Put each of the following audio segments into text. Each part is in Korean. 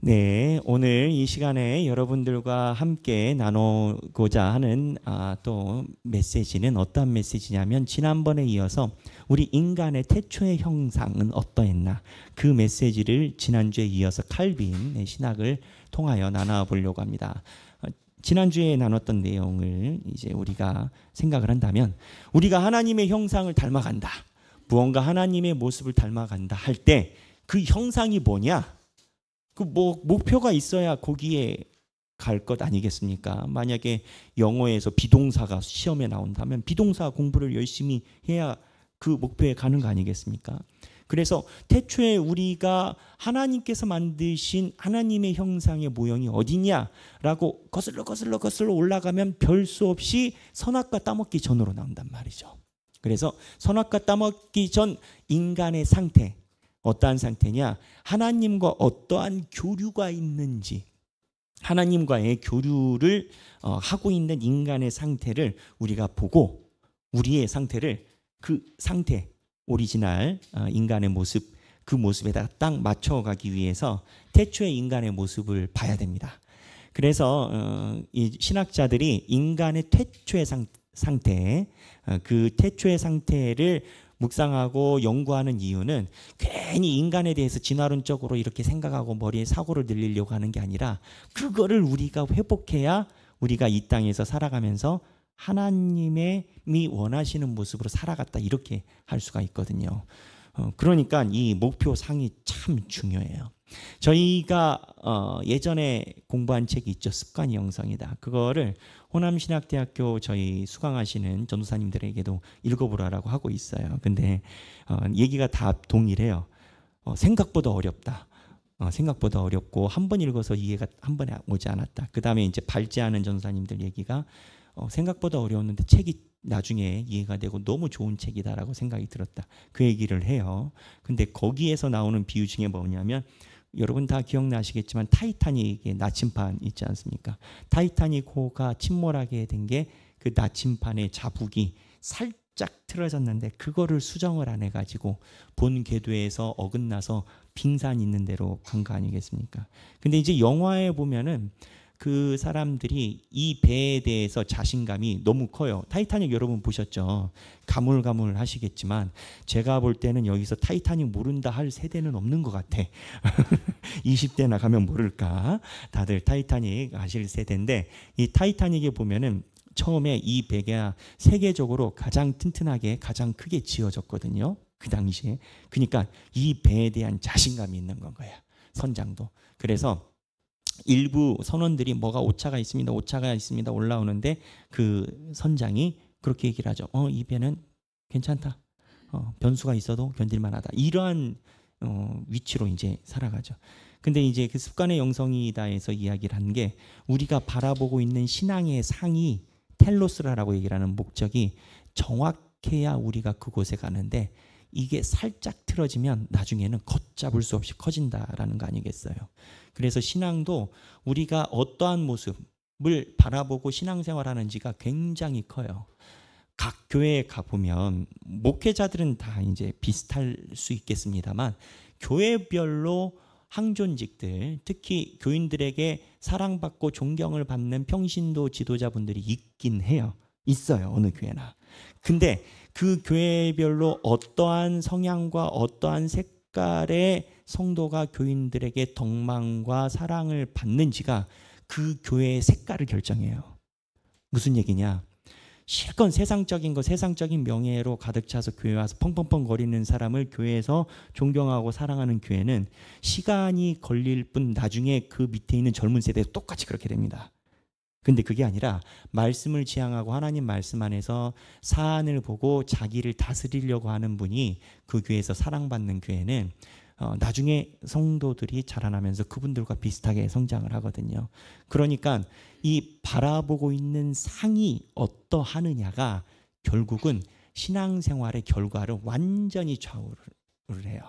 네, 오늘 이 시간에 여러분들과 함께 나누고자 하는 또 메시지는 어떠한 메시지냐면, 지난번에 이어서 우리 인간의 태초의 형상은 어떠했나, 그 메시지를 지난주에 이어서 칼빈의 신학을 통하여 나눠보려고 합니다. 지난주에 나눴던 내용을 이제 우리가 생각을 한다면, 우리가 하나님의 형상을 닮아간다, 무언가 하나님의 모습을 닮아간다 할 때 그 형상이 뭐냐? 그 목표가 있어야 거기에 갈 것 아니겠습니까? 만약에 영어에서 비동사가 시험에 나온다면 비동사 공부를 열심히 해야 그 목표에 가는 거 아니겠습니까? 그래서 태초에 우리가 하나님께서 만드신 하나님의 형상의 모형이 어디냐라고 거슬러 올라가면 별 수 없이 선악과 따먹기 전으로 나온단 말이죠. 그래서 선악과 따먹기 전 인간의 상태, 어떠한 상태냐? 하나님과 어떠한 교류가 있는지, 하나님과의 교류를 하고 있는 인간의 상태를 우리가 보고, 우리의 상태를 그 상태, 오리지널 인간의 모습, 그 모습에다가 딱 맞춰가기 위해서 태초의 인간의 모습을 봐야 됩니다. 그래서 이 신학자들이 인간의 태초의 상태, 그 태초의 상태를 묵상하고 연구하는 이유는 괜히 인간에 대해서 진화론적으로 이렇게 생각하고 머리에 사고를 늘리려고 하는 게 아니라, 그거를 우리가 회복해야 우리가 이 땅에서 살아가면서 하나님이 원하시는 모습으로 살아갔다, 이렇게 할 수가 있거든요. 그러니까 이 목표상이 참 중요해요. 저희가 예전에 공부한 책이 있죠. 습관이 영성이다. 그거를 호남신학대학교 저희 수강하시는 전도사님들에게도 읽어보라고 하고 있어요. 근데 얘기가 다 동일해요. 생각보다 어렵다. 생각보다 어렵고 한 번 읽어서 이해가 한 번에 오지 않았다. 그 다음에 이제 발제하는 전도사님들 얘기가 생각보다 어려웠는데 책이 나중에 이해가 되고 너무 좋은 책이다라고 생각이 들었다. 그 얘기를 해요. 근데 거기에서 나오는 비유 중에 뭐냐면, 여러분 다 기억나시겠지만 타이타닉의 나침판 있지 않습니까? 타이타닉호가 침몰하게 된 게 그 나침판의 자북이 살짝 틀어졌는데 그거를 수정을 안 해가지고 본 궤도에서 어긋나서 빙산 있는 데로 간 거 아니겠습니까? 근데 이제 영화에 보면은 그 사람들이 이 배에 대해서 자신감이 너무 커요. 타이타닉 여러분 보셨죠? 가물가물 하시겠지만 제가 볼 때는 여기서 타이타닉 모른다 할 세대는 없는 것 같아. 20대나 가면 모를까? 다들 타이타닉 아실 세대인데, 이 타이타닉에 보면은 처음에 이 배가 세계적으로 가장 튼튼하게 가장 크게 지어졌거든요. 그 당시에. 그러니까 이 배에 대한 자신감이 있는 건 거야. 선장도. 그래서 일부 선원들이 뭐가 오차가 있습니다 올라오는데 그 선장이 그렇게 얘기를 하죠. 이 배는 괜찮다. 변수가 있어도 견딜만하다. 이러한 위치로 이제 살아가죠. 근데 이제 그 습관의 영성이다에서 이야기를 한 게, 우리가 바라보고 있는 신앙의 상이 텔로스라고 얘기를 하는 목적이 정확해야 우리가 그곳에 가는데, 이게 살짝 틀어지면 나중에는 걷잡을 수 없이 커진다라는 거 아니겠어요? 그래서 신앙도 우리가 어떠한 모습을 바라보고 신앙생활하는지가 굉장히 커요. 각 교회에 가보면 목회자들은 다 이제 비슷할 수 있겠습니다만, 교회별로 항존직들, 특히 교인들에게 사랑받고 존경을 받는 평신도 지도자분들이 있긴 해요. 있어요, 어느 교회나. 근데 그 교회별로 어떠한 성향과 어떠한 색깔의 성도가 교인들에게 덕망과 사랑을 받는지가 그 교회의 색깔을 결정해요. 무슨 얘기냐? 실컷 세상적인 거, 세상적인 명예로 가득 차서 교회 와서 펑펑펑 거리는 사람을 교회에서 존경하고 사랑하는 교회는 시간이 걸릴 뿐 나중에 그 밑에 있는 젊은 세대도 똑같이 그렇게 됩니다. 근데 그게 아니라 말씀을 지향하고 하나님 말씀 안에서 사안을 보고 자기를 다스리려고 하는 분이 그 교회에서 사랑받는 교회는 나중에 성도들이 자라나면서 그분들과 비슷하게 성장을 하거든요. 그러니까 이 바라보고 있는 상이 어떠하느냐가 결국은 신앙생활의 결과를 완전히 좌우를 해요.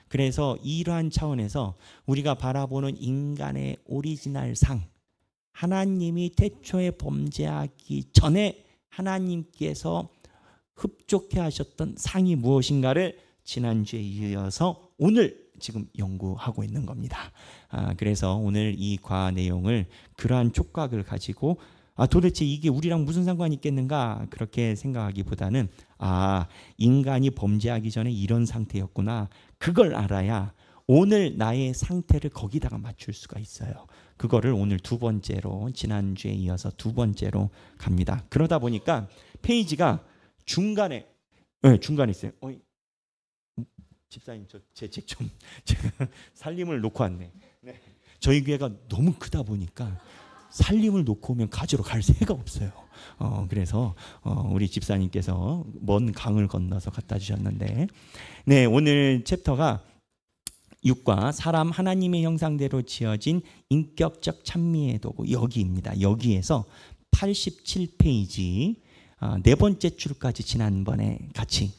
그래서 이러한 차원에서 우리가 바라보는 인간의 오리지널 상, 하나님이 태초에 범죄하기 전에 하나님께서 흡족해 하셨던 상이 무엇인가를 지난주에 이어서 오늘 지금 연구하고 있는 겁니다. 그래서 오늘 이 과학 내용을 그러한 촉각을 가지고 도대체 이게 우리랑 무슨 상관이 있겠는가 그렇게 생각하기보다는 인간이 범죄하기 전에 이런 상태였구나. 그걸 알아야 오늘 나의 상태를 거기다가 맞출 수가 있어요. 그거를 오늘 두 번째로, 지난주에 이어서 두 번째로 갑니다. 그러다 보니까 페이지가 중간에 있어요. 집사님 제 책 좀 제가 살림을 놓고 왔네. 네. 저희 교회가 너무 크다 보니까 살림을 놓고 오면 가지러 갈 새가 없어요. 그래서 우리 집사님께서 먼 강을 건너서 갖다 주셨는데, 네, 오늘 챕터가 6과 사람 하나님의 형상대로 지어진 인격적 찬미의 도구, 여기입니다. 여기에서 87페이지 네 번째 줄까지 지난번에 같이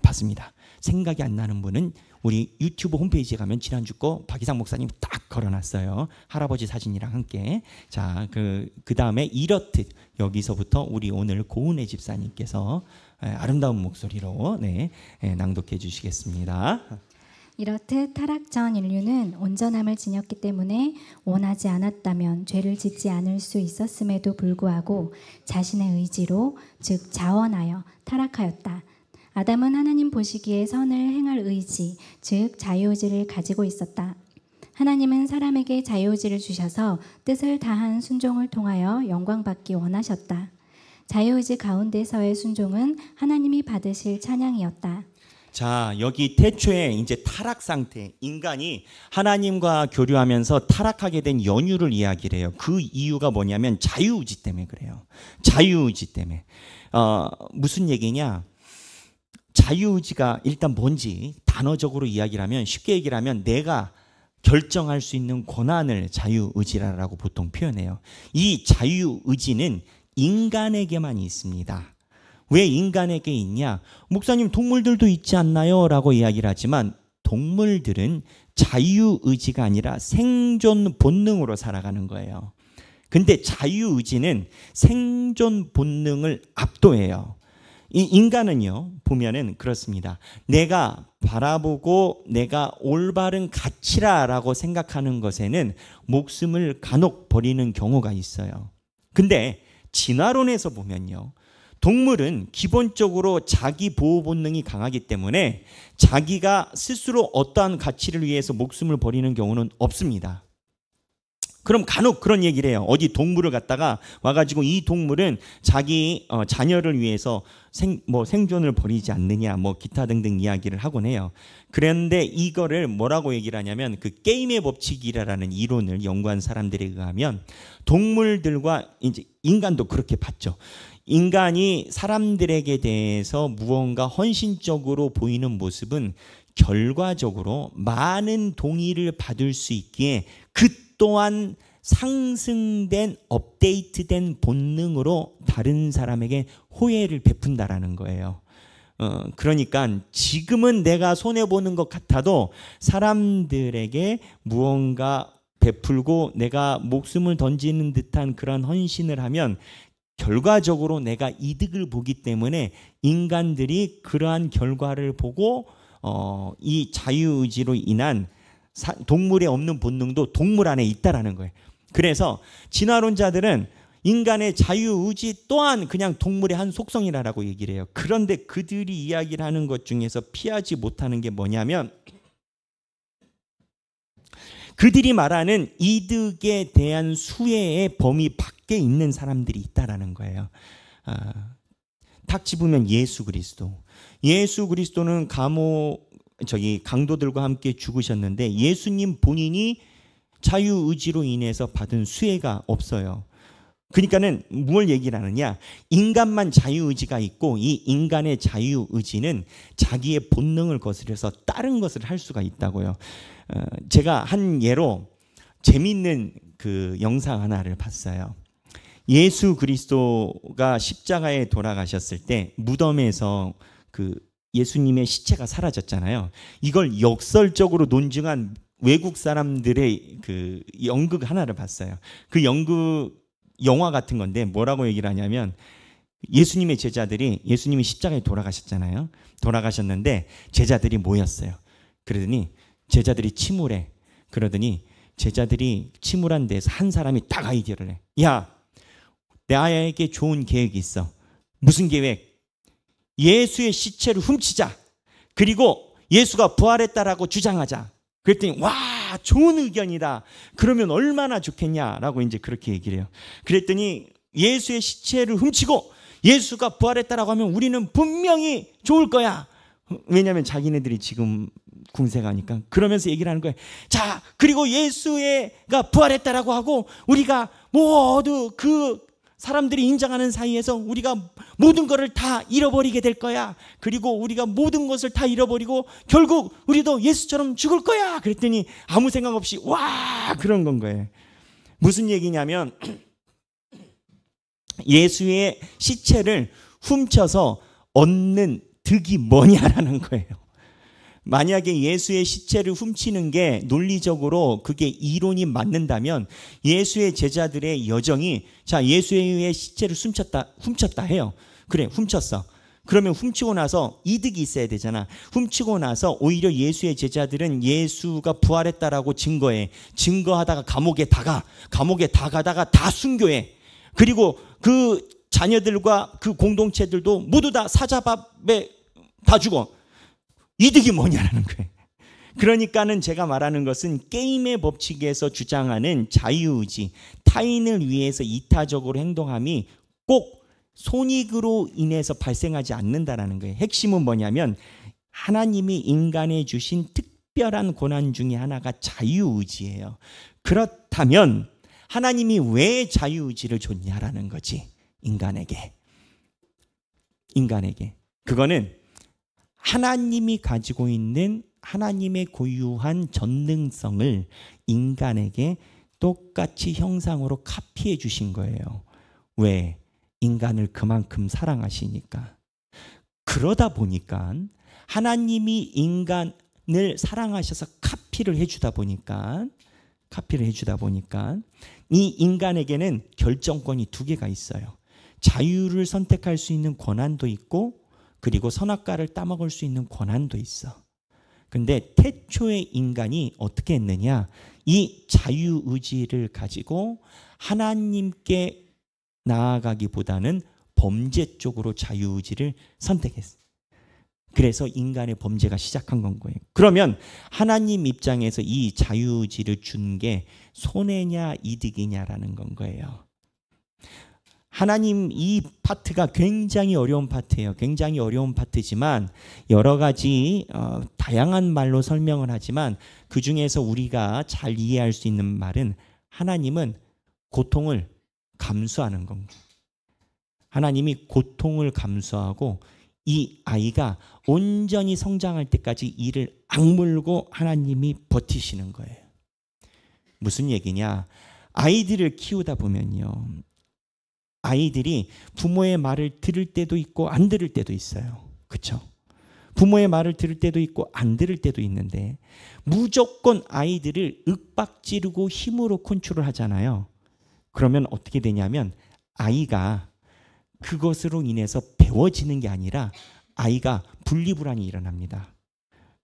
봤습니다. 생각이 안 나는 분은 우리 유튜브 홈페이지에 가면 지난주 거 박이상 목사님 딱 걸어놨어요. 할아버지 사진이랑 함께. 자, 그 다음에 이렇듯 여기서부터 우리 오늘 고은혜 집사님께서 아름다운 목소리로 낭독해 주시겠습니다. 이렇듯 타락 전 인류는 온전함을 지녔기 때문에 원하지 않았다면 죄를 짓지 않을 수 있었음에도 불구하고 자신의 의지로, 즉 자원하여 타락하였다. 아담은 하나님 보시기에 선을 행할 의지, 즉 자유의지를 가지고 있었다. 하나님은 사람에게 자유의지를 주셔서 뜻을 다한 순종을 통하여 영광받기 원하셨다. 자유의지 가운데서의 순종은 하나님이 받으실 찬양이었다. 자, 여기 태초에 이제 타락 상태, 인간이 하나님과 교류하면서 타락하게 된 연유를 이야기를 해요. 그 이유가 뭐냐면 자유의지 때문에 그래요. 자유의지 때문에. 무슨 얘기냐? 자유의지가 일단 뭔지 단어적으로 이야기를 하면, 쉽게 얘기를 하면 내가 결정할 수 있는 권한을 자유의지라고 보통 표현해요. 이 자유의지는 인간에게만 있습니다. 왜 인간에게 있냐? 목사님, 동물들도 있지 않나요? 라고 이야기를 하지만 동물들은 자유의지가 아니라 생존 본능으로 살아가는 거예요. 근데 자유의지는 생존 본능을 압도해요. 이 인간은요, 보면은 그렇습니다. 내가 바라보고 내가 올바른 가치라라고 생각하는 것에는 목숨을 간혹 버리는 경우가 있어요. 근데 진화론에서 보면요, 동물은 기본적으로 자기 보호 본능이 강하기 때문에 자기가 스스로 어떠한 가치를 위해서 목숨을 버리는 경우는 없습니다. 그럼 간혹 그런 얘기를 해요. 어디 동물을 갖다가 와가지고 이 동물은 자기 자녀를 위해서 생존을 버리지 않느냐, 기타 등등 이야기를 하곤 해요. 그런데 이거를 뭐라고 얘기를 하냐면, 그 게임의 법칙이라는 이론을 연구한 사람들에 의하면 동물들과 이제 인간도 그렇게 봤죠. 인간이 사람들에게 대해서 무언가 헌신적으로 보이는 모습은 결과적으로 많은 동의를 받을 수 있기에 그 또한 상승된, 업데이트된 본능으로 다른 사람에게 호혜를 베푼다라는 거예요. 그러니까 지금은 내가 손해보는 것 같아도 사람들에게 무언가 베풀고 내가 목숨을 던지는 듯한 그런 헌신을 하면 결과적으로 내가 이득을 보기 때문에 인간들이 그러한 결과를 보고 이 자유의지로 인한 동물에 없는 본능도 동물 안에 있다라는 거예요. 그래서 진화론자들은 인간의 자유의지 또한 그냥 동물의 한 속성이라고 얘기를 해요. 그런데 그들이 이야기를 하는 것 중에서 피하지 못하는 게 뭐냐면, 그들이 말하는 이득에 대한 수혜의 범위 밖에 있는 사람들이 있다라는 거예요. 탁 집으면 예수 그리스도는 강도들과 함께 죽으셨는데 예수님 본인이 자유의지로 인해서 받은 수혜가 없어요. 그러니까는 뭘 얘기를 하느냐? 인간만 자유의지가 있고 이 인간의 자유의지는 자기의 본능을 거스려서 다른 것을 할 수가 있다고요. 제가 한 예로 재미있는 그 영상 하나를 봤어요. 예수 그리스도가 십자가에 돌아가셨을 때 무덤에서 그 예수님의 시체가 사라졌잖아요. 이걸 역설적으로 논증한 외국 사람들의 그 연극 하나를 봤어요. 그 연극 영화 같은 건데 뭐라고 얘기를 하냐면, 예수님의 제자들이, 예수님이 십자가에 돌아가셨잖아요. 돌아가셨는데 제자들이 모였어요. 그러더니 제자들이 침울해. 그러더니 제자들이 침울한 데서 한 사람이 딱 아이디어를 해. 야, 나에게 좋은 계획이 있어. 무슨 계획? 예수의 시체를 훔치자. 그리고 예수가 부활했다라고 주장하자. 그랬더니 와, 좋은 의견이다. 그러면 얼마나 좋겠냐라고 이제 그렇게 얘기를 해요. 그랬더니 예수의 시체를 훔치고 예수가 부활했다라고 하면 우리는 분명히 좋을 거야. 왜냐하면 자기네들이 지금 궁색하니까. 그러면서 얘기를 하는 거예요. 자, 그리고 예수가 부활했다라고 하고 우리가 모두 그 사람들이 인정하는 사이에서 우리가 모든 것을 다 잃어버리게 될 거야. 그리고 우리가 모든 것을 다 잃어버리고 결국 우리도 예수처럼 죽을 거야. 그랬더니 아무 생각 없이 와, 그런 건 거예요. 무슨 얘기냐면 예수의 시체를 훔쳐서 얻는 득이 뭐냐라는 거예요. 만약에 예수의 시체를 훔치는 게 논리적으로 그게 이론이 맞는다면 예수의 제자들의 여정이, 자, 예수의 시체를 훔쳤다 해요. 그래, 훔쳤어. 그러면 훔치고 나서 이득이 있어야 되잖아. 훔치고 나서 오히려 예수의 제자들은 예수가 부활했다라고 증거하다가 감옥에 다 가다가 다 순교해. 그리고 그 자녀들과 그 공동체들도 모두 다 사자밥에 다 죽어. 이득이 뭐냐라는 거예요. 그러니까는 제가 말하는 것은 게임의 법칙에서 주장하는 자유의지, 타인을 위해서 이타적으로 행동함이 꼭 손익으로 인해서 발생하지 않는다라는 거예요. 핵심은 뭐냐면 하나님이 인간에 주신 특별한 고난 중에 하나가 자유의지예요. 그렇다면 하나님이 왜 자유의지를 줬냐라는 거지. 인간에게. 그거는 하나님이 가지고 있는 하나님의 고유한 전능성을 인간에게 똑같이 형상으로 카피해 주신 거예요. 왜? 인간을 그만큼 사랑하시니까. 그러다 보니까 하나님이 인간을 사랑하셔서 카피를 해주다 보니까 이 인간에게는 결정권이 두 개가 있어요. 자유를 선택할 수 있는 권한도 있고 그리고 선악과를 따먹을 수 있는 권한도 있어. 근데 태초의 인간이 어떻게 했느냐? 이 자유의지를 가지고 하나님께 나아가기보다는 범죄 쪽으로 자유의지를 선택했어. 그래서 인간의 범죄가 시작한 건 거예요. 그러면 하나님 입장에서 이 자유의지를 준 게 손해냐 이득이냐라는 건 거예요. 하나님 이 파트가 굉장히 어려운 파트예요. 굉장히 어려운 파트지만 여러 가지 다양한 말로 설명을 하지만 그중에서 우리가 잘 이해할 수 있는 말은 하나님은 고통을 감수하는 겁니다. 하나님이 고통을 감수하고 이 아이가 온전히 성장할 때까지 이를 악물고 하나님이 버티시는 거예요. 무슨 얘기냐? 아이들을 키우다 보면요. 아이들이 부모의 말을 들을 때도 있고 안 들을 때도 있어요. 그렇죠? 부모의 말을 들을 때도 있고 안 들을 때도 있는데 무조건 아이들을 윽박지르고 힘으로 컨트롤 하잖아요. 그러면 어떻게 되냐면 아이가 그것으로 인해서 배워지는 게 아니라 아이가 분리불안이 일어납니다.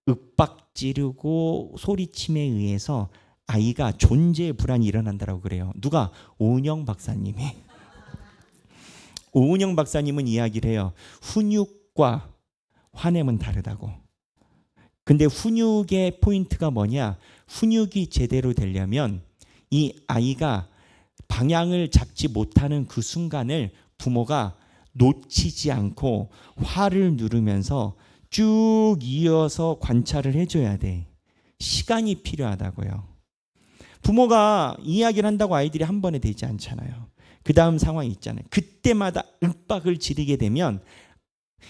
윽박지르고 소리침에 의해서 아이가 존재의 불안이 일어난다고 그래요. 누가? 오은영 박사님이. 오은영 박사님은 이야기를 해요. 훈육과 화냄은 다르다고. 근데 훈육의 포인트가 뭐냐? 훈육이 제대로 되려면 이 아이가 방향을 잡지 못하는 그 순간을 부모가 놓치지 않고 화를 누르면서 쭉 이어서 관찰을 해줘야 돼. 시간이 필요하다고요. 부모가 이야기를 한다고 아이들이 한 번에 되지 않잖아요. 그 다음 상황이 있잖아요. 그때마다 윽박을 지르게 되면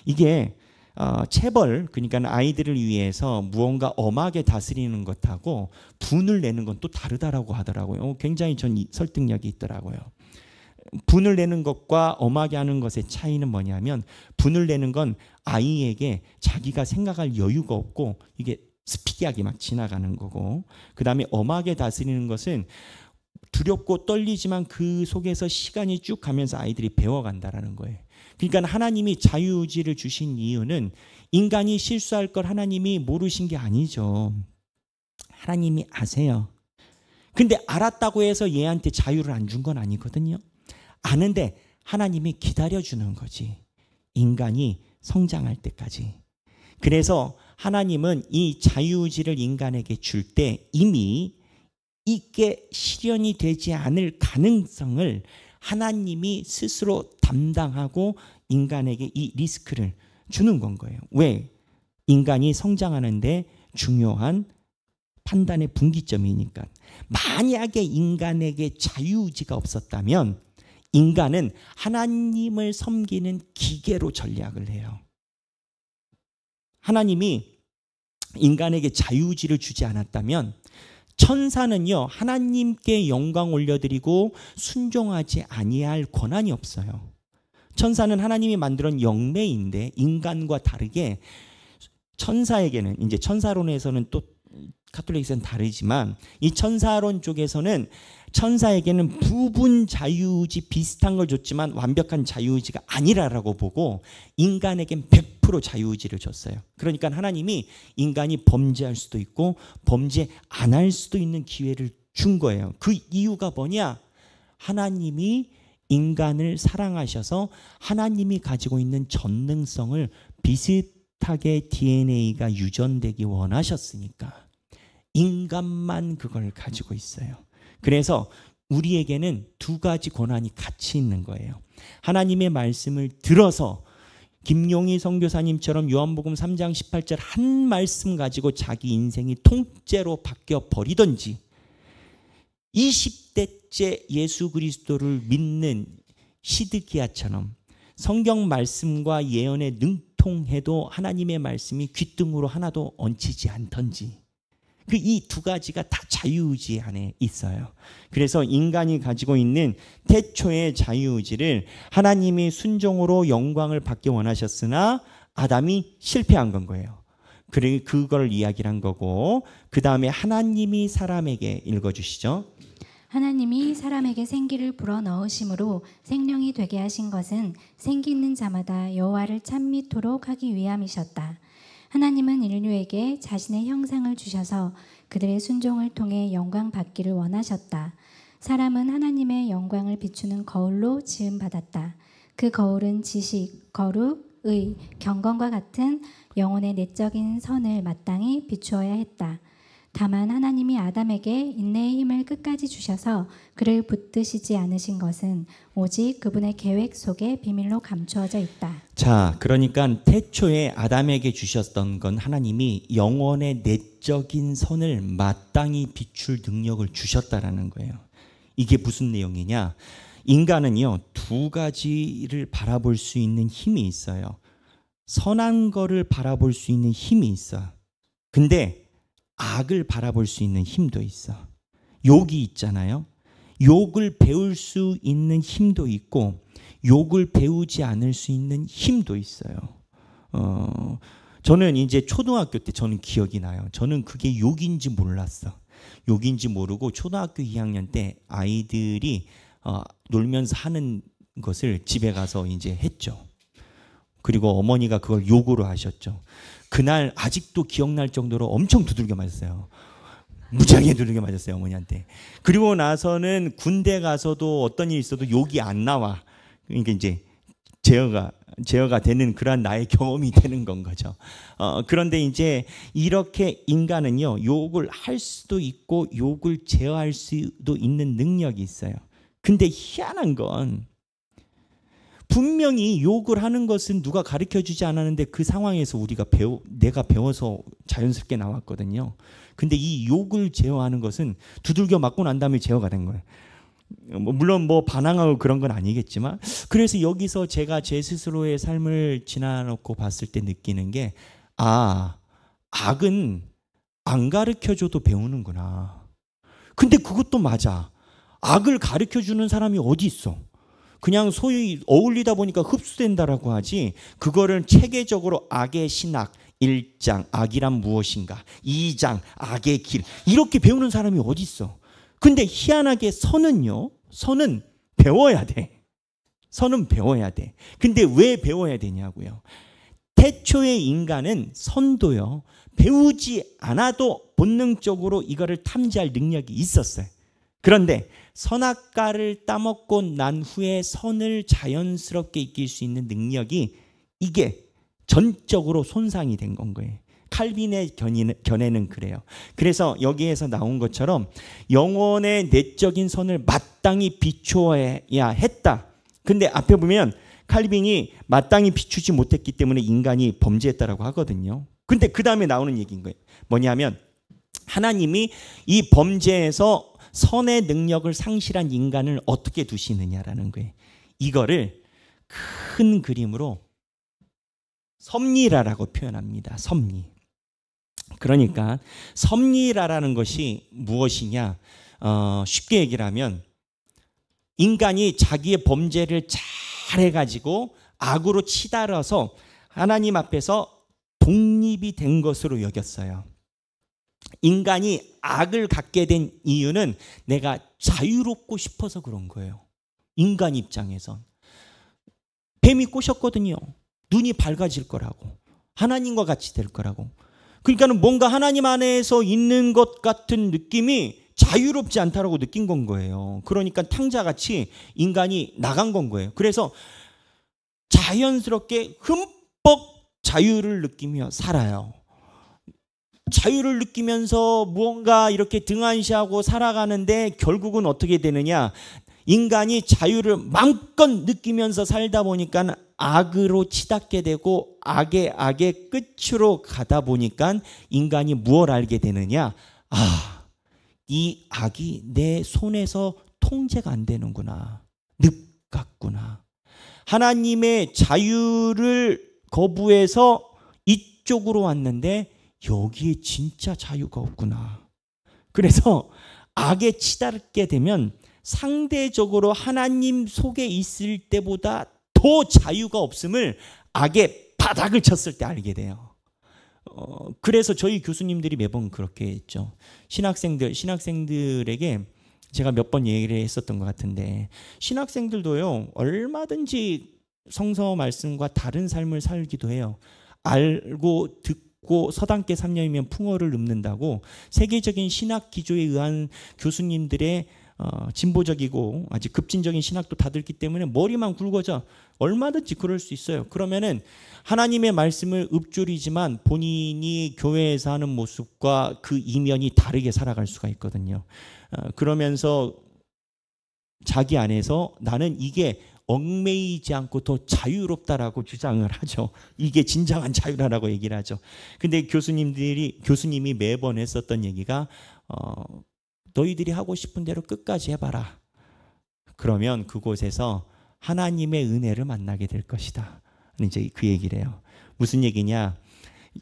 이게 체벌, 그러니까 아이들을 위해서 무언가 엄하게 다스리는 것하고 분을 내는 건 또 다르다라고 하더라고요. 굉장히 전 설득력이 있더라고요. 분을 내는 것과 엄하게 하는 것의 차이는 뭐냐면 분을 내는 건 아이에게 자기가 생각할 여유가 없고 이게 스피디하게 막 지나가는 거고, 그 다음에 엄하게 다스리는 것은 두렵고 떨리지만 그 속에서 시간이 쭉 가면서 아이들이 배워간다라는 거예요. 그러니까 하나님이 자유의지를 주신 이유는 인간이 실수할 걸 하나님이 모르신 게 아니죠. 하나님이 아세요. 근데 알았다고 해서 얘한테 자유를 안 준 건 아니거든요. 아는데 하나님이 기다려주는 거지. 인간이 성장할 때까지. 그래서 하나님은 이 자유의지를 인간에게 줄 때 이미 이게 실현이 되지 않을 가능성을 하나님이 스스로 담당하고 인간에게 이 리스크를 주는 건 거예요. 왜? 인간이 성장하는데 중요한 판단의 분기점이니까. 만약에 인간에게 자유의지가 없었다면 인간은 하나님을 섬기는 기계로 전략을 해요. 하나님이 인간에게 자유의지를 주지 않았다면 천사는요, 하나님께 영광 올려드리고 순종하지 아니할 권한이 없어요. 천사는 하나님이 만든 영매인데 인간과 다르게 천사에게는, 이제 천사론에서는 또 카톨릭에서는 다르지만 이 천사론 쪽에서는 천사에게는 부분 자유의지 비슷한 걸 줬지만 완벽한 자유의지가 아니라라고 보고 인간에겐 100% 자유의지를 줬어요. 그러니까 하나님이 인간이 범죄할 수도 있고 범죄 안 할 수도 있는 기회를 준 거예요. 그 이유가 뭐냐? 하나님이 인간을 사랑하셔서 하나님이 가지고 있는 전능성을 비슷하게 DNA가 유전되기 원하셨으니까 인간만 그걸 가지고 있어요. 그래서 우리에게는 두 가지 권한이 같이 있는 거예요. 하나님의 말씀을 들어서 김용희 선교사님처럼 요한복음 3장 18절 한 말씀 가지고 자기 인생이 통째로 바뀌어 버리든지 20대째 예수 그리스도를 믿는 시드기야처럼 성경 말씀과 예언에 능통해도 하나님의 말씀이 귓등으로 하나도 얹히지 않던지 그 이 두 가지가 다 자유의지 안에 있어요. 그래서 인간이 가지고 있는 태초의 자유의지를 하나님이 순종으로 영광을 받기 원하셨으나 아담이 실패한 건 거예요. 그걸 이야기를 한 거고 그 다음에 하나님이 사람에게 읽어주시죠. 하나님이 사람에게 생기를 불어넣으심으로 생명이 되게 하신 것은 생기 있는 자마다 여호와를 찬미토록 하기 위함이셨다. 하나님은 인류에게 자신의 형상을 주셔서 그들의 순종을 통해 영광 받기를 원하셨다. 사람은 하나님의 영광을 비추는 거울로 지음받았다. 그 거울은 지식, 거룩, 의, 경건과 같은 영혼의 내적인 선을 마땅히 비추어야 했다. 다만 하나님이 아담에게 인내의 힘을 끝까지 주셔서 그를 붙드시지 않으신 것은 오직 그분의 계획 속에 비밀로 감추어져 있다. 자, 그러니까 태초에 아담에게 주셨던 건 하나님이 영혼의 내적인 선을 마땅히 비출 능력을 주셨다라는 거예요. 이게 무슨 내용이냐? 인간은요, 두 가지를 바라볼 수 있는 힘이 있어요. 선한 거를 바라볼 수 있는 힘이 있어. 근데 악을 바라볼 수 있는 힘도 있어. 욕이 있잖아요. 욕을 배울 수 있는 힘도 있고 욕을 배우지 않을 수 있는 힘도 있어요. 저는 이제 초등학교 때 저는 기억이 나요. 저는 그게 욕인지 몰랐어. 욕인지 모르고 초등학교 2학년 때 아이들이 놀면서 하는 것을 집에 가서 이제 했죠. 그리고 어머니가 그걸 욕으로 하셨죠. 그날 아직도 기억날 정도로 엄청 두들겨 맞았어요. 무지하게 두들겨 맞았어요, 어머니한테. 그리고 나서는 군대 가서도 어떤 일이 있어도 욕이 안 나와. 그러니까 이제 제어가 되는 그런 나의 경험이 되는 건 거죠. 그런데 이제 이렇게 인간은요, 욕을 할 수도 있고 욕을 제어할 수도 있는 능력이 있어요. 근데 희한한 건 분명히 욕을 하는 것은 누가 가르쳐주지 않았는데 그 상황에서 내가 배워서 자연스럽게 나왔거든요. 근데 이 욕을 제어하는 것은 두들겨 맞고 난 다음에 제어가 된 거예요. 물론 반항하고 그런 건 아니겠지만, 그래서 여기서 제가 제 스스로의 삶을 지나놓고 봤을 때 느끼는 게, 악은 안 가르쳐줘도 배우는구나. 근데 그것도 맞아. 악을 가르쳐주는 사람이 어디 있어? 그냥 소위 어울리다 보니까 흡수된다라고 하지, 그거를 체계적으로 악의 신학 1장 악이란 무엇인가, 2장 악의 길, 이렇게 배우는 사람이 어디 있어? 근데 희한하게 선은 배워야 돼. 선은 배워야 돼. 근데 왜 배워야 되냐고요. 태초의 인간은 선도요, 배우지 않아도 본능적으로 이거를 탐지할 능력이 있었어요. 그런데 선악과를 따먹고 난 후에 선을 자연스럽게 익힐 수 있는 능력이 이게 전적으로 손상이 된 건 거예요. 칼빈의 견해는 그래요. 그래서 여기에서 나온 것처럼 영혼의 내적인 선을 마땅히 비추어야 했다. 근데 앞에 보면 칼빈이 마땅히 비추지 못했기 때문에 인간이 범죄했다라고 하거든요. 근데 그 다음에 나오는 얘기인 거예요. 뭐냐면 하나님이 이 범죄에서 선의 능력을 상실한 인간을 어떻게 두시느냐라는 거예요. 이거를 큰 그림으로 섭리라라고 표현합니다. 섭리. 그러니까 섭리라라는 것이 무엇이냐? 쉽게 얘기를 하면 인간이 자기의 범죄를 잘 해가지고 악으로 치달아서 하나님 앞에서 독립이 된 것으로 여겼어요. 인간이 악을 갖게 된 이유는 내가 자유롭고 싶어서 그런 거예요. 인간 입장에선. 뱀이 꼬셨거든요. 눈이 밝아질 거라고. 하나님과 같이 될 거라고. 그러니까는 뭔가 하나님 안에서 있는 것 같은 느낌이 자유롭지 않다라고 느낀 건 거예요. 그러니까 탕자같이 인간이 나간 건 거예요. 그래서 자연스럽게 흠뻑 자유를 느끼며 살아요. 자유를 느끼면서 무언가 이렇게 등한시하고 살아가는데 결국은 어떻게 되느냐? 인간이 자유를 마음껏 느끼면서 살다 보니까 악으로 치닫게 되고 악의 끝으로 가다 보니까 인간이 무엇을 알게 되느냐? 아, 이 악이 내 손에서 통제가 안 되는구나. 늪 같구나. 하나님의 자유를 거부해서 이쪽으로 왔는데 여기에 진짜 자유가 없구나. 그래서 악에 치닫게 되면 상대적으로 하나님 속에 있을 때보다 더 자유가 없음을 악의 바닥을 쳤을 때 알게 돼요. 그래서 저희 교수님들이 매번 그렇게 했죠. 신학생들에게 제가 몇 번 얘기를 했었던 것 같은데 신학생들도요 얼마든지 성서 말씀과 다른 삶을 살기도 해요. 알고 듣고 서당계 3년이면 풍어를 읊는다고 세계적인 신학 기조에 의한 교수님들의 진보적이고 아직 급진적인 신학도 다 듣기 때문에 머리만 굵어져 얼마든지 그럴 수 있어요. 그러면은 하나님의 말씀을 읊조리지만 본인이 교회에서 하는 모습과 그 이면이 다르게 살아갈 수가 있거든요. 그러면서 자기 안에서 나는 이게 얽매이지 않고 더 자유롭다라고 주장을 하죠. 이게 진정한 자유라고 얘기를 하죠. 근데 교수님이 매번 했었던 얘기가 너희들이 하고 싶은 대로 끝까지 해봐라. 그러면 그곳에서 하나님의 은혜를 만나게 될 것이다. 이제 그 얘기를 해요. 무슨 얘기냐?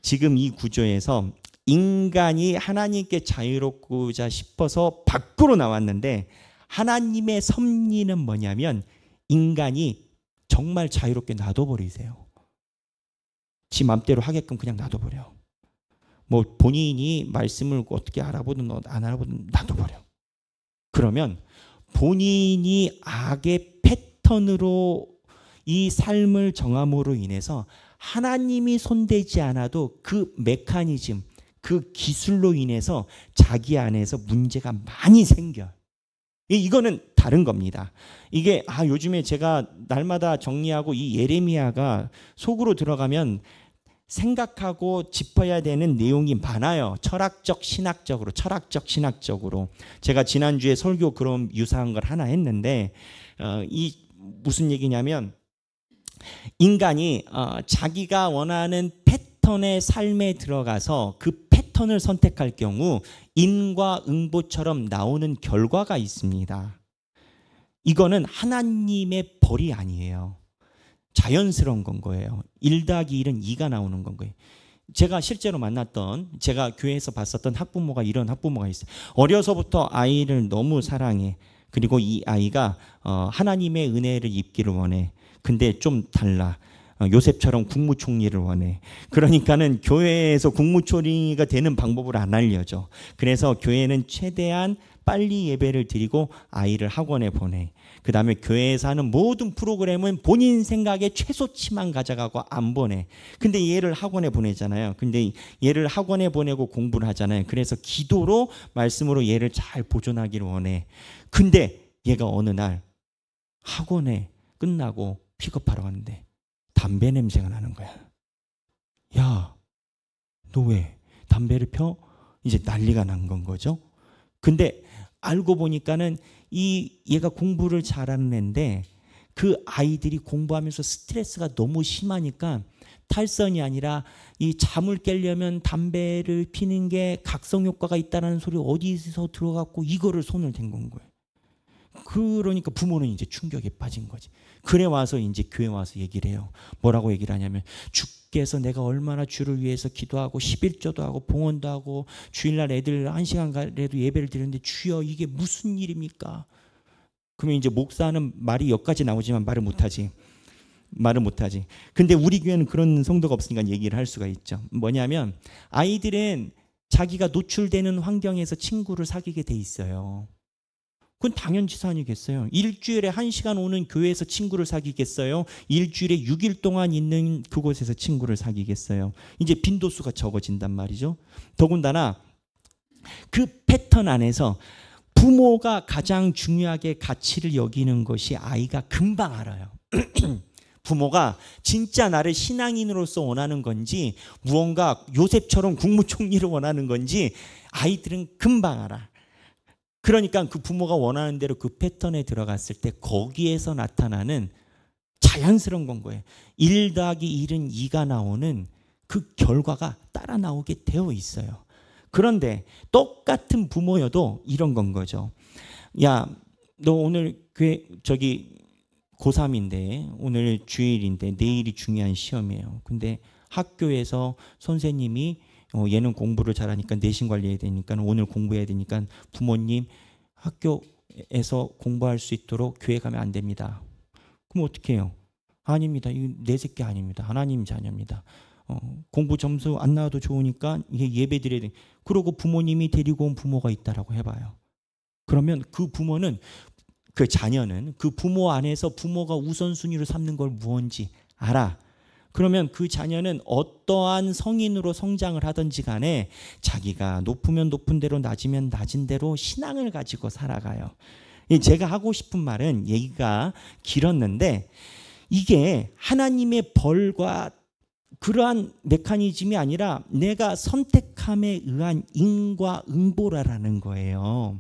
지금 이 구조에서 인간이 하나님께 자유롭고자 싶어서 밖으로 나왔는데 하나님의 섭리는 뭐냐면 인간이 정말 자유롭게 놔둬버리세요. 지 맘대로 하게끔 그냥 놔둬버려. 뭐 본인이 말씀을 어떻게 알아보든 안 알아보든 놔둬버려. 그러면 본인이 악의 패턴으로 이 삶을 정함으로 인해서 하나님이 손대지 않아도 그 메커니즘, 그 기술로 인해서 자기 안에서 문제가 많이 생겨. 이거는 다른 겁니다. 이게 요즘에 제가 날마다 정리하고 이 예레미야가 속으로 들어가면 생각하고 짚어야 되는 내용이 많아요. 철학적 신학적으로. 제가 지난주에 설교 그런 유사한 걸 하나 했는데 이 무슨 얘기냐면 인간이 자기가 원하는 패턴의 삶에 들어가서 그 패턴을 선택할 경우 인과 응보처럼 나오는 결과가 있습니다. 이거는 하나님의 벌이 아니에요. 자연스러운 건 거예요. 1 더하기 1은 2가 나오는 건 거예요. 제가 실제로 만났던 제가 교회에서 봤었던 학부모가 이런 학부모가 있어요. 어려서부터 아이를 너무 사랑해. 그리고 이 아이가 하나님의 은혜를 입기를 원해. 근데 좀 달라. 요셉처럼 국무총리를 원해. 그러니까는 교회에서 국무총리가 되는 방법을 안 알려줘. 그래서 교회는 최대한 빨리 예배를 드리고 아이를 학원에 보내. 그 다음에 교회에서 하는 모든 프로그램은 본인 생각에 최소치만 가져가고 안 보내. 근데 얘를 학원에 보내잖아요. 근데 얘를 학원에 보내고 공부를 하잖아요. 그래서 기도로 말씀으로 얘를 잘 보존하기를 원해. 근데 얘가 어느 날 학원에 끝나고 픽업하러 갔는데 담배 냄새가 나는 거야. 야, 너 왜 담배를 펴? 이제 난리가 난 건 거죠. 근데 알고 보니까는 얘가 공부를 잘하는 애인데 그 아이들이 공부하면서 스트레스가 너무 심하니까 탈선이 아니라 이 잠을 깨려면 담배를 피는 게 각성 효과가 있다는 소리 어디서 들어갔고 이거를 손을 댄 건 거예요. 그러니까 부모는 이제 충격에 빠진 거지. 그래 와서 이제 교회 와서 얘기를 해요. 뭐라고 얘기를 하냐면 주께서 내가 얼마나 주를 위해서 기도하고 11조도 하고 봉헌도 하고 주일날 애들 1시간가라도 예배를 드리는데 주여 이게 무슨 일입니까? 그러면 이제 목사는 말이 여기까지 나오지만 말을 못하지. 근데 우리 교회는 그런 성도가 없으니까 얘기를 할 수가 있죠. 뭐냐면 아이들은 자기가 노출되는 환경에서 친구를 사귀게 돼 있어요. 그건 당연지사 아니겠어요? 일주일에 1시간 오는 교회에서 친구를 사귀겠어요? 일주일에 6일 동안 있는 그곳에서 친구를 사귀겠어요? 이제 빈도수가 적어진단 말이죠. 더군다나 그 패턴 안에서 부모가 가장 중요하게 가치를 여기는 것이 아이가 금방 알아요. 부모가 진짜 나를 신앙인으로서 원하는 건지 무언가 요셉처럼 국무총리를 원하는 건지 아이들은 금방 알아. 그러니까 그 부모가 원하는 대로 그 패턴에 들어갔을 때 거기에서 나타나는 자연스러운 건 거예요. 1 더하기 1은 2가 나오는 그 결과가 따라 나오게 되어 있어요. 그런데 똑같은 부모여도 이런 건 거죠. 야, 너 오늘 고3인데 오늘 주일인데 내일이 중요한 시험이에요. 근데 학교에서 선생님이 얘는 공부를 잘하니까 내신 관리해야 되니까 오늘 공부해야 되니까 부모님 학교에서 공부할 수 있도록 교회 가면 안 됩니다. 그럼 어떻게 해요? 아닙니다. 이거 내 새끼 아닙니다. 하나님 자녀입니다. 공부 점수 안 나와도 좋으니까 이게 예배 드려야 돼. 그러고 부모님이 데리고 온 부모가 있다라고 해봐요. 그러면 그 부모는 그 자녀는 그 부모 안에서 부모가 우선순위로 삼는 걸 무언지 알아. 그러면 그 자녀는 어떠한 성인으로 성장을 하든지 간에 자기가 높으면 높은 대로 낮으면 낮은 대로 신앙을 가지고 살아가요. 제가 하고 싶은 말은 얘기가 길었는데 이게 하나님의 벌과 그러한 메커니즘이 아니라 내가 선택함에 의한 인과응보라라는 거예요.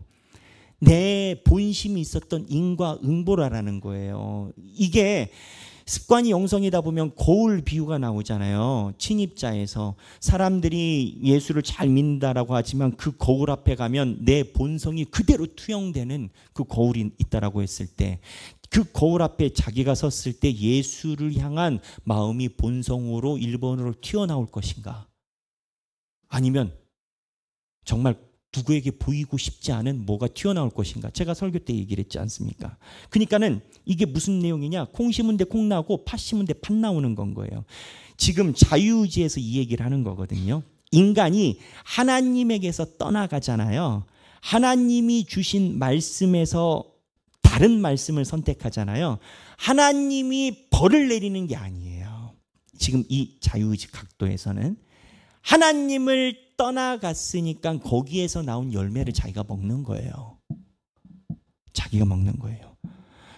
내 본심이 있었던 인과응보라라는 거예요. 이게 습관이 영성이다 보면 거울 비유가 나오잖아요. 침입자에서 사람들이 예수를 잘 믿는다라고 하지만 그 거울 앞에 가면 내 본성이 그대로 투영되는 그 거울이 있다라고 했을 때 그 거울 앞에 자기가 섰을 때 예수를 향한 마음이 본성으로 1번으로 튀어나올 것인가? 아니면 정말 누구에게 보이고 싶지 않은 뭐가 튀어나올 것인가? 제가 설교 때 얘기를 했지 않습니까? 그러니까는 이게 무슨 내용이냐? 콩 심은 데 콩 나오고 팥 심은 데 팥 나오는 건 거예요. 지금 자유의지에서 이 얘기를 하는 거거든요. 인간이 하나님에게서 떠나가잖아요. 하나님이 주신 말씀에서 다른 말씀을 선택하잖아요. 하나님이 벌을 내리는 게 아니에요. 지금 이 자유의지 각도에서는 하나님을 떠나갔으니까 거기에서 나온 열매를 자기가 먹는 거예요. 자기가 먹는 거예요.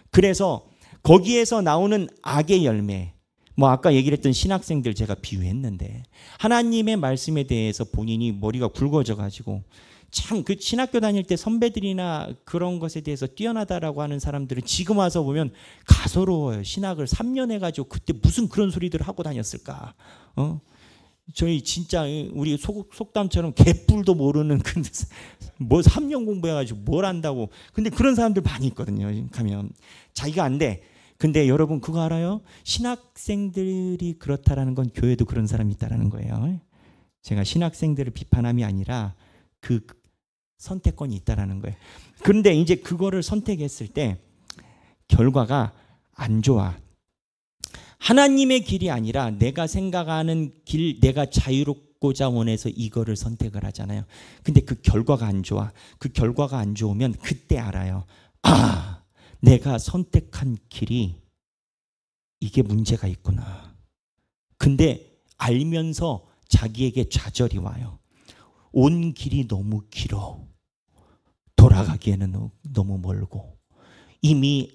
그래서 거기에서 나오는 악의 열매, 뭐 아까 얘기를 했던 신학생들 제가 비유했는데 하나님의 말씀에 대해서 본인이 머리가 굵어져 가지고 참 그 신학교 다닐 때 선배들이나 그런 것에 대해서 뛰어나다라고 하는 사람들은 지금 와서 보면 가소로워요. 신학을 3년 해가지고 그때 무슨 그런 소리들을 하고 다녔을까? 저희 진짜 우리 속담처럼 개뿔도 모르는 뭐 3년 공부해가지고 뭘 안다고. 근데 그런 사람들 많이 있거든요. 가면 자기가 안 돼. 근데 여러분 그거 알아요? 신학생들이 그렇다라는 건 교회도 그런 사람이 있다라는 거예요. 제가 신학생들을 비판함이 아니라 그 선택권이 있다라는 거예요. 그런데 이제 그거를 선택했을 때 결과가 안 좋아. 하나님의 길이 아니라 내가 생각하는 길, 내가 얻고자 원해서 이거를 선택을 하잖아요. 근데 그 결과가 안 좋아. 그 결과가 안 좋으면 그때 알아요. 아, 내가 선택한 길이 이게 문제가 있구나. 근데 알면서 자기에게 좌절이 와요. 온 길이 너무 길어. 돌아가기에는 너무 멀고 이미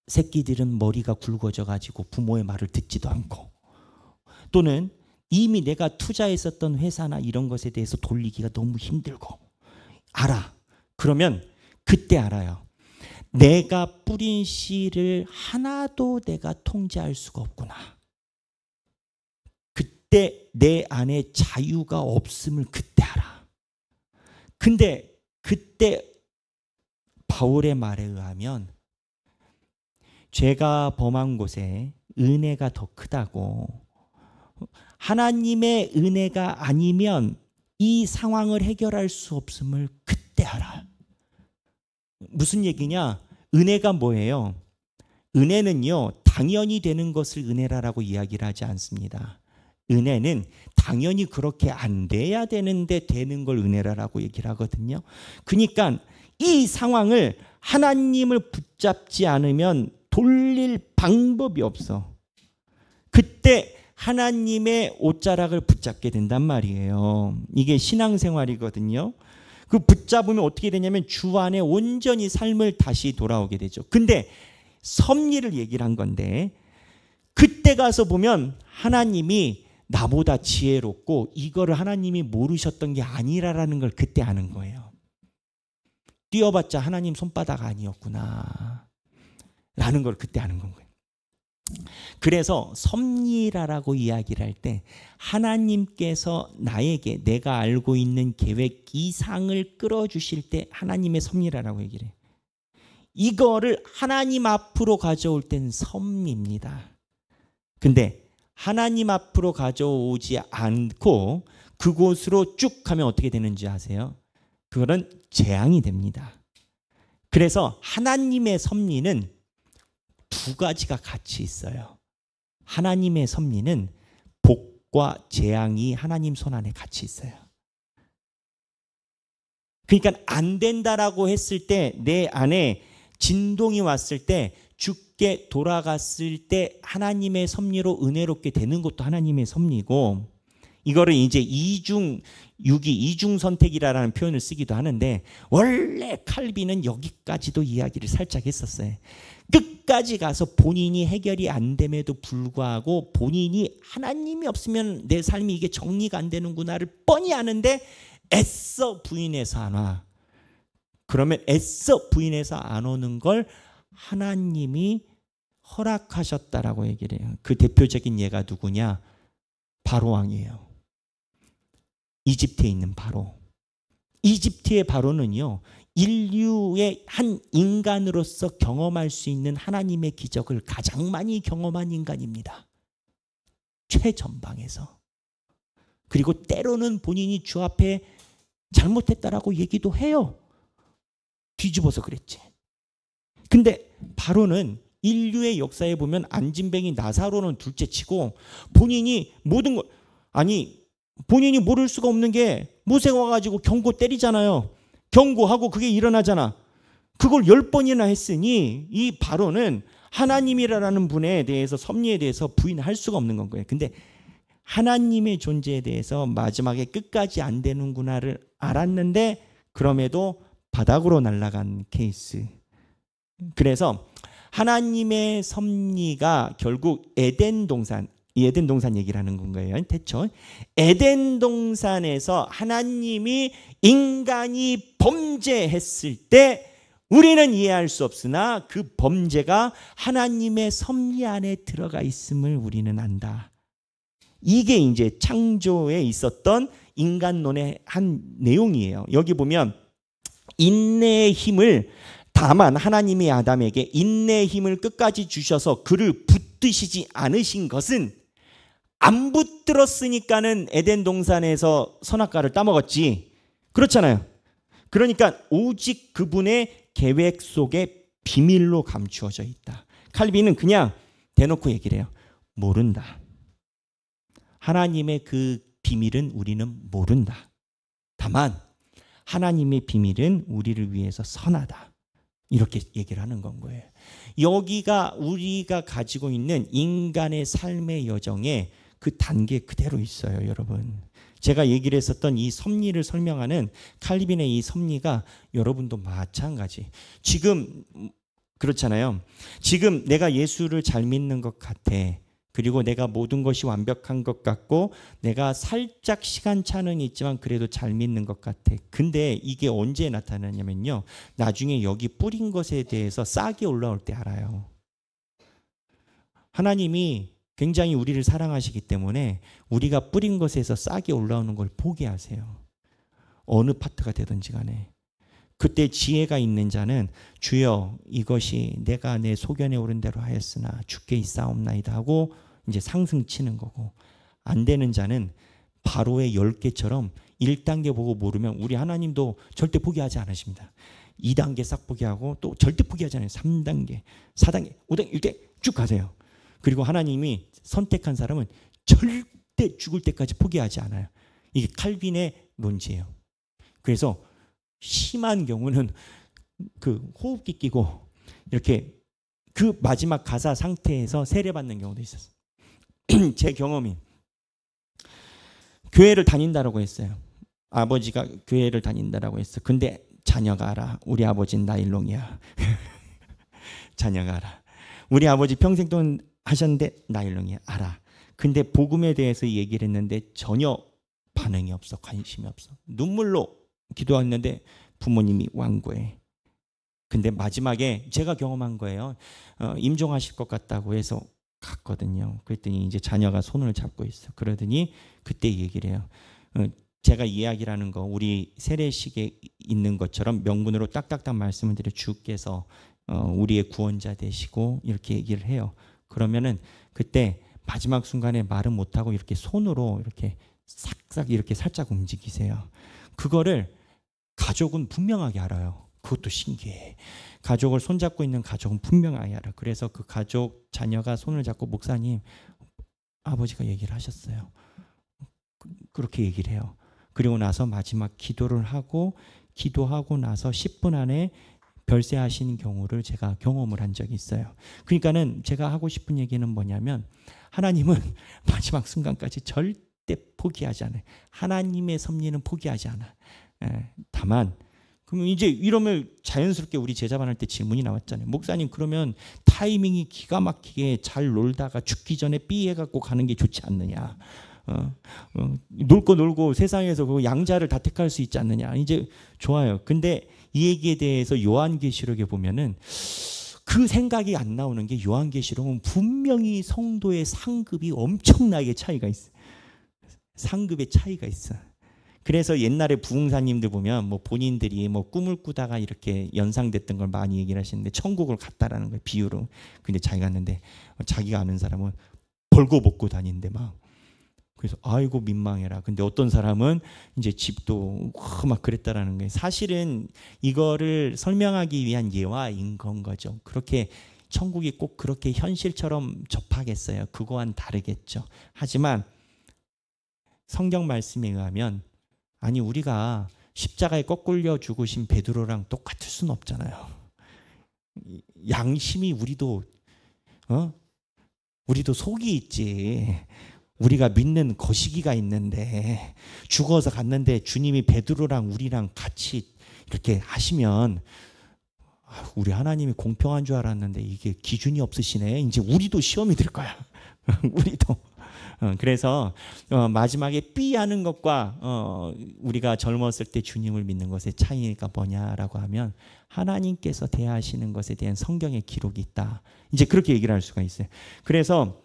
새끼들은 머리가 굵어져 가지고 부모의 말을 듣지도 않고 또는 이미 내가 투자했었던 회사나 이런 것에 대해서 돌리기가 너무 힘들고 알아. 그러면 그때 알아요. 내가 뿌린 씨를 하나도 내가 통제할 수가 없구나. 그때 내 안에 자유가 없음을 그때 알아. 근데 그때 바울의 말에 의하면 죄가 범한 곳에 은혜가 더 크다고, 하나님의 은혜가 아니면 이 상황을 해결할 수 없음을 그때 알아. 무슨 얘기냐? 은혜가 뭐예요? 은혜는요, 당연히 되는 것을 은혜라고 이야기를 하지 않습니다. 은혜는 당연히 그렇게 안 돼야 되는데 되는 걸 은혜라고 얘기를 하거든요. 그러니까 이 상황을 하나님을 붙잡지 않으면 돌릴 방법이 없어. 그때 하나님의 옷자락을 붙잡게 된단 말이에요. 이게 신앙생활이거든요. 그 붙잡으면 어떻게 되냐면 주 안에 온전히 삶을 다시 돌아오게 되죠. 근데 섭리를 얘기를 한 건데 그때 가서 보면 하나님이 나보다 지혜롭고 이거를 하나님이 모르셨던 게 아니라라는 걸 그때 아는 거예요. 뛰어봤자 하나님 손바닥 아니었구나 라는 걸 그때 아는 건 거예요. 그래서 섭리라라고 이야기를 할 때 하나님께서 나에게 내가 알고 있는 계획 이상을 끌어주실 때 하나님의 섭리라라고 얘기를 해요. 이거를 하나님 앞으로 가져올 땐 섭리입니다. 근데 하나님 앞으로 가져오지 않고 그곳으로 쭉 가면 어떻게 되는지 아세요? 그거는 재앙이 됩니다. 그래서 하나님의 섭리는 두 가지가 같이 있어요. 하나님의 섭리는 복과 재앙이 하나님 손 안에 같이 있어요. 그러니까 안 된다라고 했을 때 내 안에 진동이 왔을 때 죽게 돌아갔을 때 하나님의 섭리로 은혜롭게 되는 것도 하나님의 섭리고 이거를 이제 이중 선택이라는 표현을 쓰기도 하는데 원래 칼빈은 여기까지도 이야기를 살짝 했었어요. 끝까지 가서 본인이 해결이 안 됨에도 불구하고 본인이 하나님이 없으면 내 삶이 이게 정리가 안 되는구나를 뻔히 아는데 애써 부인해서 안 와. 그러면 애써 부인해서 안 오는 걸 하나님이 허락하셨다라고 얘기를 해요. 그 대표적인 예가 누구냐? 바로 왕이에요. 이집트에 있는 바로. 이집트의 바로는요, 인류의 한 인간으로서 경험할 수 있는 하나님의 기적을 가장 많이 경험한 인간입니다. 최전방에서. 그리고 때로는 본인이 주 앞에 잘못했다라고 얘기도 해요. 뒤집어서 그랬지. 근데 바로는 인류의 역사에 보면 안진뱅이 나사로는 둘째치고 본인이 모든 걸, 아니 본인이 모를 수가 없는 게 모세가 와가지고 경고 때리잖아요. 경고하고 그게 일어나잖아. 그걸 10번이나 했으니 이 바로는 하나님이라는 분에 대해서 섭리에 대해서 부인할 수가 없는 건 거예요. 근데 하나님의 존재에 대해서 마지막에 끝까지 안 되는구나를 알았는데 그럼에도 바닥으로 날아간 케이스. 그래서 하나님의 섭리가 결국 에덴 동산 얘기를 하는 건가요? 대처. 에덴 동산에서 하나님이 인간이 범죄했을 때 우리는 이해할 수 없으나 그 범죄가 하나님의 섭리 안에 들어가 있음을 우리는 안다. 이게 이제 창조에 있었던 인간론의 한 내용이에요. 여기 보면 인내의 힘을, 다만 하나님이 아담에게 인내의 힘을 끝까지 주셔서 그를 붙드시지 않으신 것은 안 붙들었으니까는 에덴 동산에서 선악과를 따먹었지. 그렇잖아요. 그러니까 오직 그분의 계획 속에 비밀로 감추어져 있다. 칼빈은 그냥 대놓고 얘기를 해요. 모른다. 하나님의 그 비밀은 우리는 모른다. 다만 하나님의 비밀은 우리를 위해서 선하다. 이렇게 얘기를 하는 건 거예요. 여기가 우리가 가지고 있는 인간의 삶의 여정에 그 단계 그대로 있어요, 여러분. 제가 얘기를 했었던 이 섭리를 설명하는 칼빈의 이 섭리가 여러분도 마찬가지. 지금 그렇잖아요. 지금 내가 예수를 잘 믿는 것 같아. 그리고 내가 모든 것이 완벽한 것 같고 내가 살짝 시간차는 있지만 그래도 잘 믿는 것 같아. 근데 이게 언제 나타나냐면요. 나중에 여기 뿌린 것에 대해서 싹이 올라올 때 알아요. 하나님이 굉장히 우리를 사랑하시기 때문에 우리가 뿌린 것에서 싹이 올라오는 걸 보게 하세요. 어느 파트가 되든지 간에. 그때 지혜가 있는 자는 주여 이것이 내가 내 소견에 오른 대로 하였으나 주께 있사옵나이다 하고 이제 상승 치는 거고, 안 되는 자는 바로의 10개처럼 1단계 보고 모르면 우리 하나님도 절대 포기하지 않으십니다. 2단계 싹 포기하고 또 절대 포기하지 않아요. 3단계, 4단계, 5단계, 6단계 쭉 가세요. 그리고 하나님이 선택한 사람은 절대 죽을 때까지 포기하지 않아요. 이게 칼빈의 논지예요. 그래서 심한 경우는 그 호흡기 끼고 이렇게 그 마지막 가사 상태에서 세례받는 경우도 있었어요. 제 경험이 교회를 다닌다라고 했어요. 아버지가 교회를 다닌다라고 했어. 근데 자녀가 알아. 우리 아버지는 나일론이야. 자녀가 알아. 우리 아버지 평생 동안 하셨는데 나일론이야. 알아. 근데 복음에 대해서 얘기를 했는데 전혀 반응이 없어. 관심이 없어. 눈물로 기도했는데 부모님이 완고해. 근데 마지막에 제가 경험한 거예요. 임종하실 것 같다고 해서 갔거든요. 그랬더니 이제 자녀가 손을 잡고 있어. 그러더니 그때 얘기를 해요. 제가 이야기라는 거 우리 세례식에 있는 것처럼 명분으로 딱딱딱 말씀을 드려 주께서 우리의 구원자 되시고 이렇게 얘기를 해요. 그러면은 그때 마지막 순간에 말은 못하고 이렇게 손으로 이렇게 싹싹 이렇게 살짝 움직이세요. 그거를 가족은 분명하게 알아요. 그것도 신기해. 가족을 손잡고 있는 가족은 분명하게 알아. 그래서 그 가족 자녀가 손을 잡고 목사님, 아버지가 얘기를 하셨어요. 그렇게 얘기를 해요. 그리고 나서 마지막 기도를 하고 기도하고 나서 10분 안에 별세하시는 경우를 제가 경험을 한 적이 있어요. 그러니까는 제가 하고 싶은 얘기는 뭐냐면 하나님은 마지막 순간까지 절대 포기하지 않아요. 하나님의 섭리는 포기하지 않아. 다만 그러면 이제 이러면 자연스럽게 우리 제자반 할 때 질문이 나왔잖아요. 목사님 그러면 타이밍이 기가 막히게 잘 놀다가 죽기 전에 삐해갖고 가는 게 좋지 않느냐. 놀 거 놀고 세상에서 그 양자를 다 택할 수 있지 않느냐. 이제 좋아요. 근데 이 얘기에 대해서 요한계시록에 보면은 그 생각이 안 나오는 게 요한계시록은 분명히 성도의 상급이 엄청나게 차이가 있어요. 상급의 차이가 있어. 그래서 옛날에 부흥사님들 보면 뭐 본인들이 뭐 꿈을 꾸다가 이렇게 연상됐던 걸 많이 얘기를 하시는데 천국을 갔다라는 거예요. 비유로. 근데 자기가 갔는데 자기가 아는 사람은 벌거벗고 다니는데 막 그래서 아이고 민망해라. 근데 어떤 사람은 이제 집도 막 그랬다라는 거예요. 사실은 이거를 설명하기 위한 예화인 건 거죠. 그렇게 천국이 꼭 그렇게 현실처럼 접하겠어요. 그거와는 다르겠죠. 하지만 성경 말씀에 의하면 아니 우리가 십자가에 거꾸려 죽으신 베드로랑 똑같을 수는 없잖아요. 양심이 우리도 속이 있지. 우리가 믿는 거시기가 있는데 죽어서 갔는데 주님이 베드로랑 우리랑 같이 이렇게 하시면 우리 하나님이 공평한 줄 알았는데 이게 기준이 없으시네. 이제 우리도 시험이 들 거야. 우리도. 그래서 마지막에 삐하는 것과 우리가 젊었을 때 주님을 믿는 것의 차이가 뭐냐라고 하면 하나님께서 대하시는 것에 대한 성경의 기록이 있다. 이제 그렇게 얘기를 할 수가 있어요. 그래서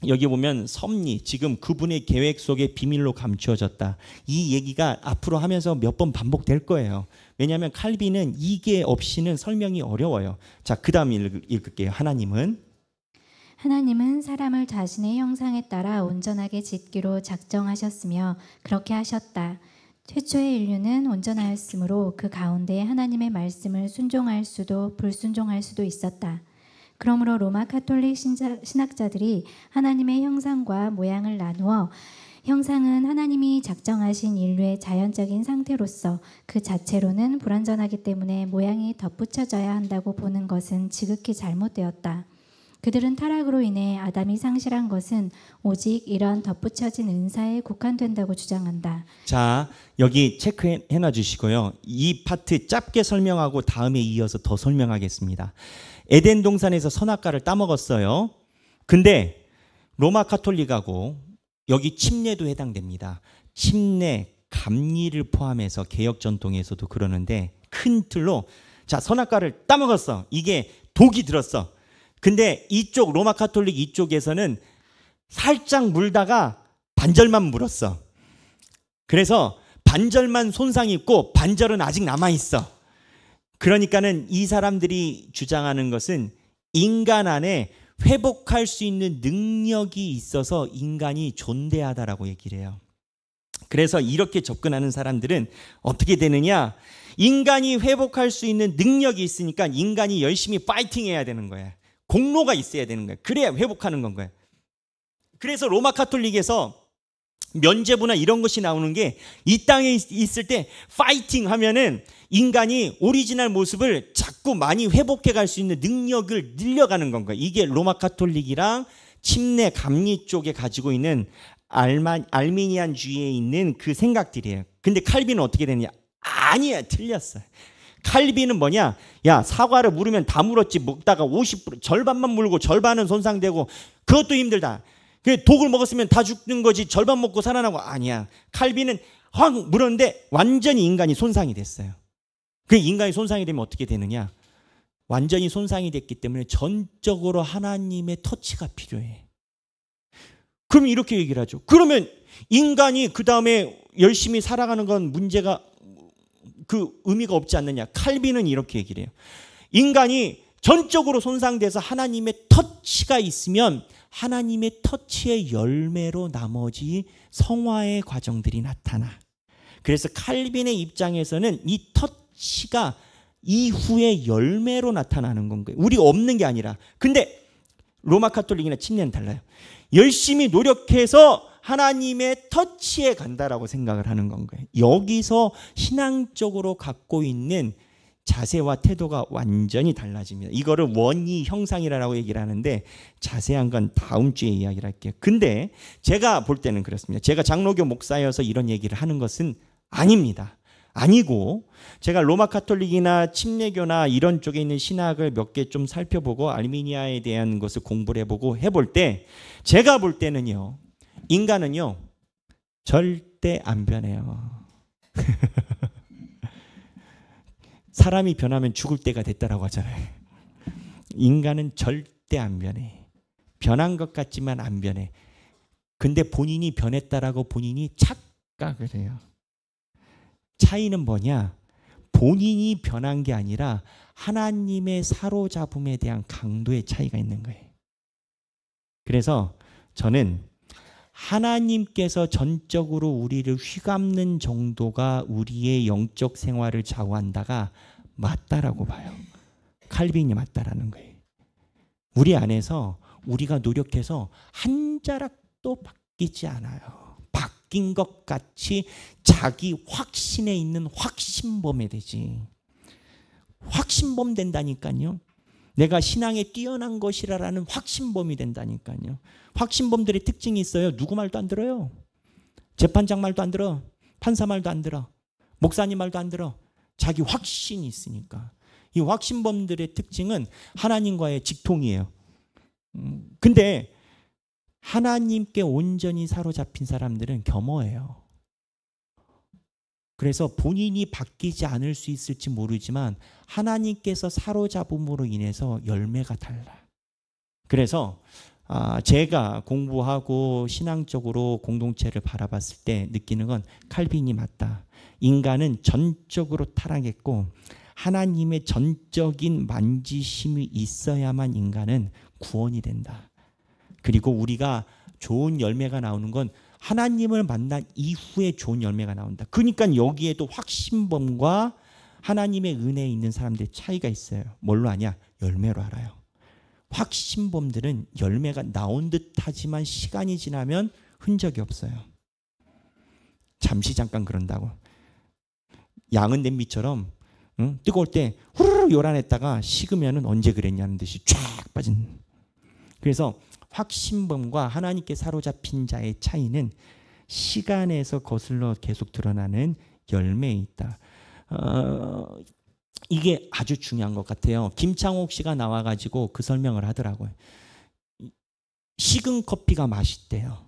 여기 보면 섭리, 지금 그분의 계획 속에 비밀로 감추어졌다. 이 얘기가 앞으로 하면서 몇 번 반복될 거예요. 왜냐하면 칼빈은 이게 없이는 설명이 어려워요. 자, 그 다음 읽을게요. 하나님은 사람을 자신의 형상에 따라 온전하게 짓기로 작정하셨으며 그렇게 하셨다. 최초의 인류는 온전하였으므로 그 가운데 하나님의 말씀을 순종할 수도 불순종할 수도 있었다. 그러므로 로마 가톨릭 신학자들이 하나님의 형상과 모양을 나누어 형상은 하나님이 작정하신 인류의 자연적인 상태로서 그 자체로는 불완전하기 때문에 모양이 덧붙여져야 한다고 보는 것은 지극히 잘못되었다. 그들은 타락으로 인해 아담이 상실한 것은 오직 이런 덧붙여진 은사에 국한된다고 주장한다. 자, 여기 체크해놔 주시고요. 이 파트 짧게 설명하고 다음에 이어서 더 설명하겠습니다. 에덴 동산에서 선악과를 따먹었어요. 근데 로마 카톨릭하고 여기 침례도 해당됩니다. 침례, 감리를 포함해서 개혁 전통에서도 그러는데 큰 틀로 자, 선악과를 따먹었어. 이게 독이 들었어. 근데 이쪽 로마 카톨릭 이쪽에서는 살짝 물다가 반절만 물었어. 그래서 반절만 손상이 있고 반절은 아직 남아 있어. 그러니까는 이 사람들이 주장하는 것은 인간 안에 회복할 수 있는 능력이 있어서 인간이 존대하다라고 얘기를 해요. 그래서 이렇게 접근하는 사람들은 어떻게 되느냐? 인간이 회복할 수 있는 능력이 있으니까 인간이 열심히 파이팅해야 되는 거야. 공로가 있어야 되는 거야. 그래야 회복하는 건 거야. 그래서 로마 카톨릭에서 면죄부나 이런 것이 나오는 게 이 땅에 있을 때 파이팅 하면은 인간이 오리지널 모습을 자꾸 많이 회복해 갈 수 있는 능력을 늘려가는 건 거예요. 이게 로마 카톨릭이랑 침례 감리 쪽에 가지고 있는 알미니안주의에 있는 그 생각들이에요. 근데 칼빈은 어떻게 되느냐? 아니야, 틀렸어요. 칼빈은 뭐냐? 야, 사과를 물으면 다 물었지, 먹다가 50% 절반만 물고 절반은 손상되고 그것도 힘들다. 독을 먹었으면 다 죽는 거지 절반 먹고 살아나고. 아니야. 칼빈은 확 물었는데 완전히 인간이 손상이 됐어요. 그 인간이 손상이 되면 어떻게 되느냐? 완전히 손상이 됐기 때문에 전적으로 하나님의 터치가 필요해. 그럼 이렇게 얘기를 하죠. 그러면 인간이 그 다음에 열심히 살아가는 건 문제가 그 의미가 없지 않느냐? 칼빈은 이렇게 얘기를 해요. 인간이 전적으로 손상돼서 하나님의 터치가 있으면 하나님의 터치의 열매로 나머지 성화의 과정들이 나타나. 그래서 칼빈의 입장에서는 이 터치가 이후에 열매로 나타나는 건 거예요. 우리 없는 게 아니라. 근데 로마 카톨릭이나 침례는 달라요. 열심히 노력해서 하나님의 터치에 간다라고 생각을 하는 건 거예요. 여기서 신앙적으로 갖고 있는 자세와 태도가 완전히 달라집니다. 이거를 원의 형상이라고 얘기를 하는데 자세한 건 다음 주에 이야기를 할게요. 근데 제가 볼 때는 그렇습니다. 제가 장로교 목사여서 이런 얘기를 하는 것은 아닙니다. 아니고 제가 로마 카톨릭이나 침례교나 이런 쪽에 있는 신학을 몇 개 좀 살펴보고 알미니아에 대한 것을 공부를 해보고 해볼 때 제가 볼 때는요. 인간은요. 절대 안 변해요. 사람이 변하면 죽을 때가 됐다라고 하잖아요. 인간은 절대 안 변해. 변한 것 같지만 안 변해. 근데 본인이 변했다라고 본인이 착각을 해요. 차이는 뭐냐? 본인이 변한 게 아니라 하나님의 사로잡음에 대한 강도의 차이가 있는 거예요. 그래서 저는 하나님께서 전적으로 우리를 휘감는 정도가 우리의 영적 생활을 좌우한다가 맞다라고 봐요. 칼빈이 맞다라는 거예요. 우리 안에서 우리가 노력해서 한 자락도 바뀌지 않아요. 바뀐 것 같이 자기 확신에 있는 확신범이 되지. 확신범 된다니까요. 내가 신앙에 뛰어난 것이라는 확신범이 된다니까요. 확신범들의 특징이 있어요. 누구 말도 안 들어요. 재판장 말도 안 들어. 판사 말도 안 들어. 목사님 말도 안 들어. 자기 확신이 있으니까. 이 확신범들의 특징은 하나님과의 직통이에요. 근데 하나님께 온전히 사로잡힌 사람들은 겸허해요. 그래서 본인이 바뀌지 않을 수 있을지 모르지만 하나님께서 사로잡음으로 인해서 열매가 달라. 그래서 제가 공부하고 신앙적으로 공동체를 바라봤을 때 느끼는 건 칼빈이 맞다. 인간은 전적으로 타락했고 하나님의 전적인 만지심이 있어야만 인간은 구원이 된다. 그리고 우리가 좋은 열매가 나오는 건 하나님을 만난 이후에 좋은 열매가 나온다. 그러니까 여기에도 확신범과 하나님의 은혜에 있는 사람들의 차이가 있어요. 뭘로 아냐? 열매로 알아요. 확신범들은 열매가 나온 듯 하지만 시간이 지나면 흔적이 없어요. 잠깐 그런다고. 양은 냄비처럼 뜨거울 때 후루룩 요란했다가 식으면은 언제 그랬냐는 듯이 쫙 빠진. 그래서 확신범과 하나님께 사로잡힌 자의 차이는 시간에서 거슬러 계속 드러나는 열매에 있다. 이게 아주 중요한 것 같아요. 김창옥 씨가 나와가지고 그 설명을 하더라고요. 식은 커피가 맛있대요.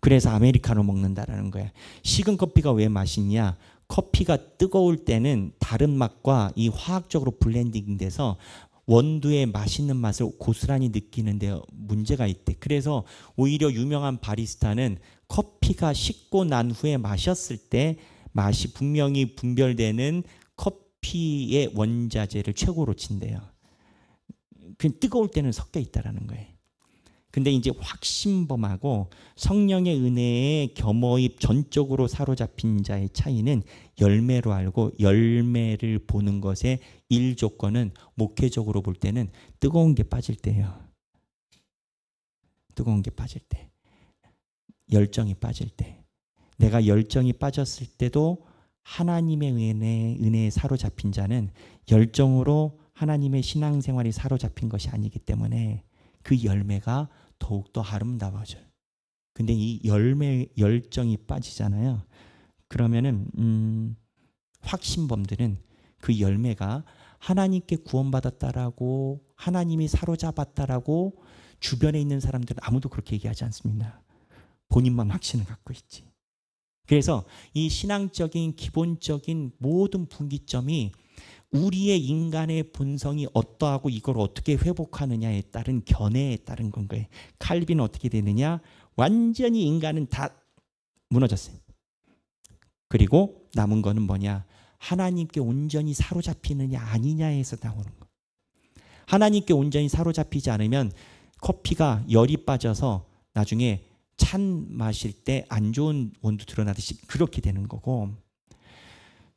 그래서 아메리카노 먹는다라는 거야. 식은 커피가 왜 맛있냐? 커피가 뜨거울 때는 다른 맛과 이 화학적으로 블렌딩돼서 원두의 맛있는 맛을 고스란히 느끼는데 문제가 있대. 그래서 오히려 유명한 바리스타는 커피가 식고 난 후에 마셨을 때 맛이 분명히 분별되는 커피의 원자재를 최고로 친대요. 그 뜨거울 때는 섞여 있다라는 거예요. 근데 이제 확신범하고 성령의 은혜에 겸허히 전적으로 사로잡힌 자의 차이는 열매로 알고 열매를 보는 것의 일 조건은 목회적으로 볼 때는 뜨거운 게 빠질 때예요. 뜨거운 게 빠질 때. 열정이 빠질 때. 내가 열정이 빠졌을 때도 하나님의 은혜에 사로잡힌 자는 열정으로 하나님의 신앙생활이 사로잡힌 것이 아니기 때문에 그 열매가 더욱더 아름다워져요. 근데 이 열정이 빠지잖아요. 그러면은 확신범들은 그 열매가 하나님께 구원받았다라고 하나님이 사로잡았다라고 주변에 있는 사람들은 아무도 그렇게 얘기하지 않습니다. 본인만 확신을 갖고 있지. 그래서 이 신앙적인 기본적인 모든 분기점이 우리의 인간의 본성이 어떠하고 이걸 어떻게 회복하느냐에 따른 견해에 따른 건 거예요. 칼빈은 어떻게 되느냐? 완전히 인간은 다 무너졌어요. 그리고 남은 거는 뭐냐? 하나님께 온전히 사로잡히느냐 아니냐에서 나오는 거. 하나님께 온전히 사로잡히지 않으면 커피가 열이 빠져서 나중에 찬 마실 때 안 좋은 원두 드러나듯이 그렇게 되는 거고,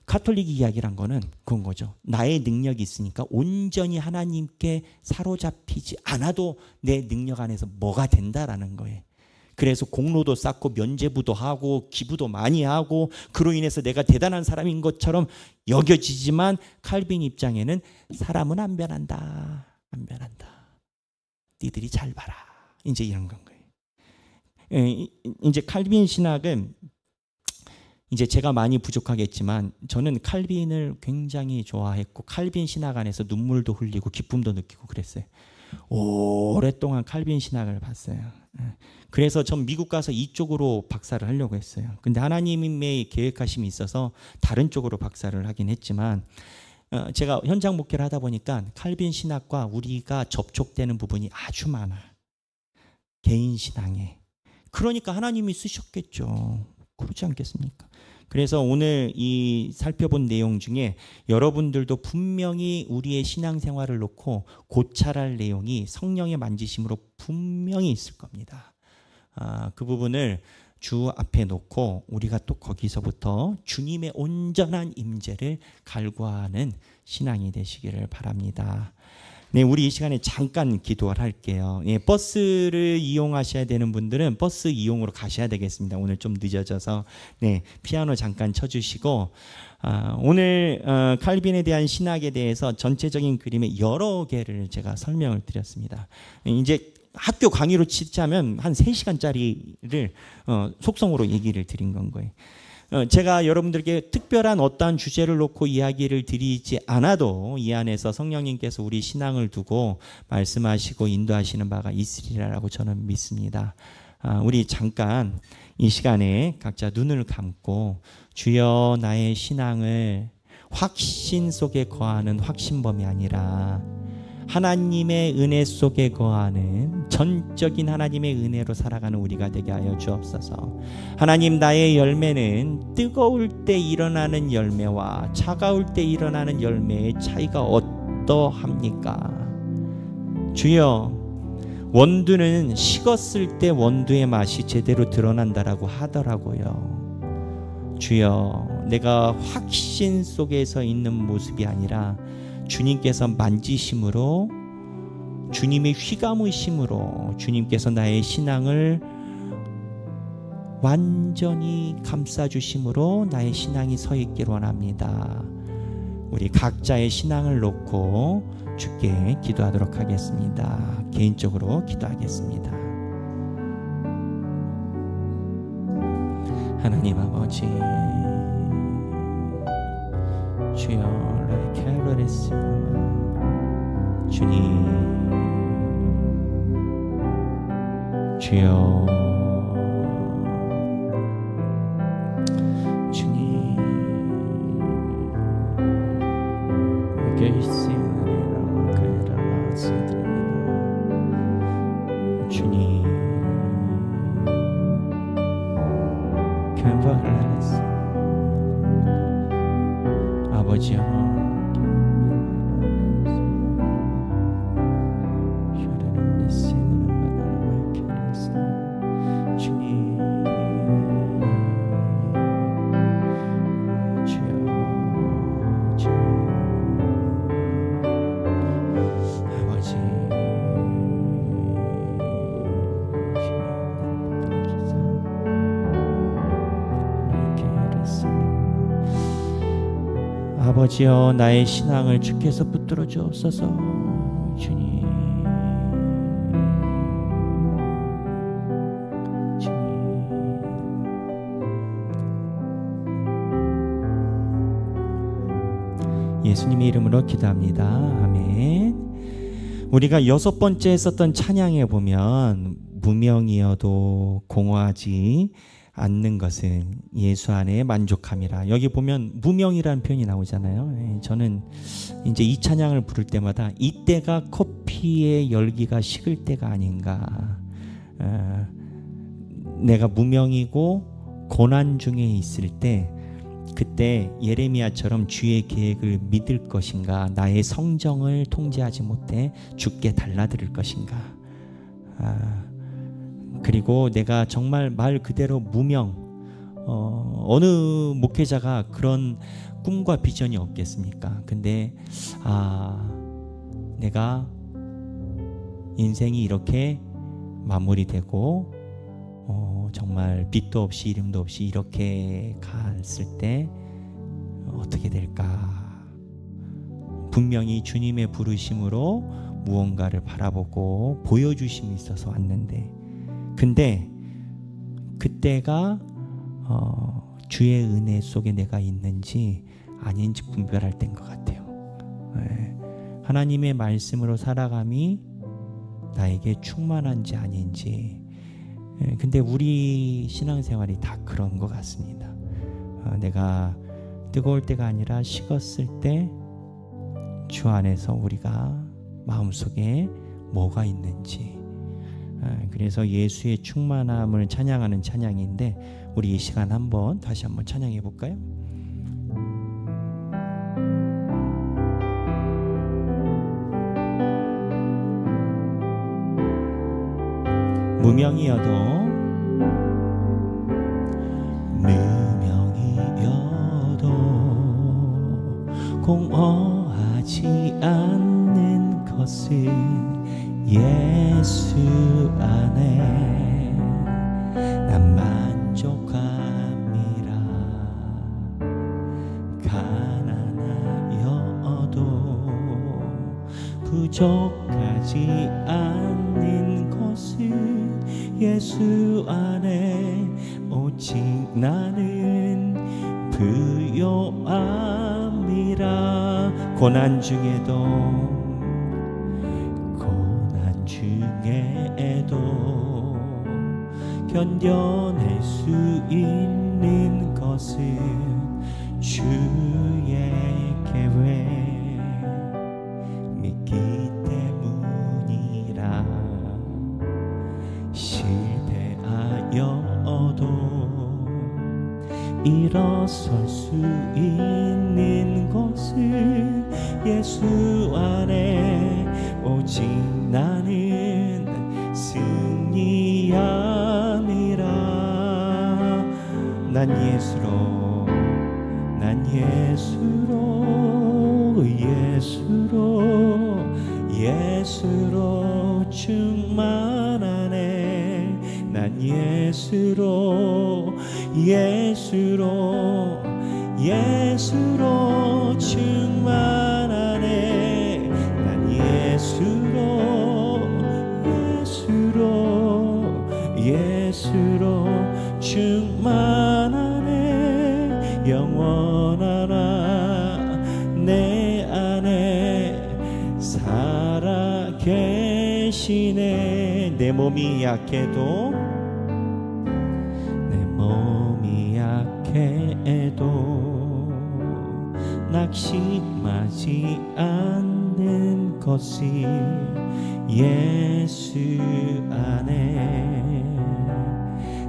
카톨릭 이야기란 거는 그런 거죠. 나의 능력이 있으니까 온전히 하나님께 사로잡히지 않아도 내 능력 안에서 뭐가 된다라는 거예요. 그래서 공로도 쌓고 면죄부도 하고 기부도 많이 하고 그로 인해서 내가 대단한 사람인 것처럼 여겨지지만 칼빈 입장에는 사람은 안 변한다. 안 변한다. 니들이 잘 봐라. 이제 이런 건 거예요. 이제 칼빈 신학은 이제 제가 많이 부족하겠지만 저는 칼빈을 굉장히 좋아했고 칼빈 신학 안에서 눈물도 흘리고 기쁨도 느끼고 그랬어요. 오랫동안 칼빈 신학을 봤어요. 그래서 전 미국 가서 이쪽으로 박사를 하려고 했어요. 근데 하나님의 계획하심이 있어서 다른 쪽으로 박사를 하긴 했지만 제가 현장 목회를 하다 보니까 칼빈 신학과 우리가 접촉되는 부분이 아주 많아. 개인 신앙에. 그러니까 하나님이 쓰셨겠죠. 그렇지 않겠습니까? 그래서 오늘 이 살펴본 내용 중에 여러분들도 분명히 우리의 신앙생활을 놓고 고찰할 내용이 성령의 만지심으로 분명히 있을 겁니다. 그 부분을 주 앞에 놓고 우리가 또 거기서부터 주님의 온전한 임재를 갈구하는 신앙이 되시기를 바랍니다. 네, 우리 이 시간에 잠깐 기도를 할게요. 예, 버스를 이용하셔야 되는 분들은 버스 이용으로 가셔야 되겠습니다. 오늘 좀 늦어져서 네, 피아노 잠깐 쳐주시고 오늘 칼빈에 대한 신학에 대해서 전체적인 그림의 여러 개를 제가 설명을 드렸습니다. 이제 학교 강의로 치자면 한 3시간짜리를 속성으로 얘기를 드린 건 거예요. 제가 여러분들께 특별한 어떠한 주제를 놓고 이야기를 드리지 않아도 이 안에서 성령님께서 우리 신앙을 두고 말씀하시고 인도하시는 바가 있으리라고 저는 믿습니다. 우리 잠깐 이 시간에 각자 눈을 감고 주여 나의 신앙을 확신 속에 거하는 확신범이 아니라 하나님의 은혜 속에 거하는 전적인 하나님의 은혜로 살아가는 우리가 되게 하여 주옵소서. 하나님, 나의 열매는 뜨거울 때 일어나는 열매와 차가울 때 일어나는 열매의 차이가 어떠합니까? 주여, 원두는 식었을 때 원두의 맛이 제대로 드러난다라고 하더라고요. 주여, 내가 확신 속에서 있는 모습이 아니라 주님께서 만지심으로, 주님의 휘감으심으로 주님께서 나의 신앙을 완전히 감싸주심으로 나의 신앙이 서 있기를 원합니다. 우리 각자의 신앙을 놓고 주께 기도하도록 하겠습니다. 개인적으로 기도하겠습니다. 하나님 아버지, 주여 나의 캐롤레스 주님, 주여 주님, 주님, 아버지여, 아버지여, 나의 신앙을 주께서 붙들어 주옵소서. 주님, 주님. 예수님의 이름으로 기도합니다. 아멘. 우리가 6번째 했었던 찬양에 보면 무명이어도 공허하지 않는 것은 예수 안에 만족함이라. 여기 보면 무명이라는 표현이 나오잖아요. 저는 이제 이 찬양을 부를 때마다 이때가 커피의 열기가 식을 때가 아닌가. 내가 무명이고 고난 중에 있을 때, 그때 예레미야처럼 주의 계획을 믿을 것인가, 나의 성정을 통제하지 못해 주께 달라드릴 것인가. 그리고 내가 정말 말 그대로 무명, 어느 목회자가 그런 꿈과 비전이 없겠습니까? 근데 내가 인생이 이렇게 마무리되고 정말 빛도 없이 이름도 없이 이렇게 갔을 때 어떻게 될까? 분명히 주님의 부르심으로 무언가를 바라보고 보여주심이 있어서 왔는데, 근데 그때가 주의 은혜 속에 내가 있는지 아닌지 분별할 때인 것 같아요. 하나님의 말씀으로 살아감이 나에게 충만한지 아닌지. 근데 우리 신앙생활이 다 그런 것 같습니다. 내가 뜨거울 때가 아니라 식었을 때 주 안에서 우리가 마음속에 뭐가 있는지. 그래서 예수의 충만함을 찬양하는 찬양인데, 우리 이 시간 다시 한번 찬양해 볼까요? 무명이어도 공허하지 않는 것은 예수 안에 난 만족함이라. 가난하여도 부족하지 않는 것은 예수 안에 오직 나는 부요함이라. 고난 중에도 견뎌낼 수 있는 것은 주의 계획 믿기 때문이라. 실패하여도 일어설 수 있는 것은 예수 안에 오직 나는 승리함이라. 난 예수로 충만하네. 난 난 예수로 예수로 예수로 충만하네. 난 예수로 예수로 예수로 충만하네. 영원하나 내 안에 살아 계시네. 내 몸이 약해도 내 몸이 약해도 낙심하지 않는 것이 예수 안에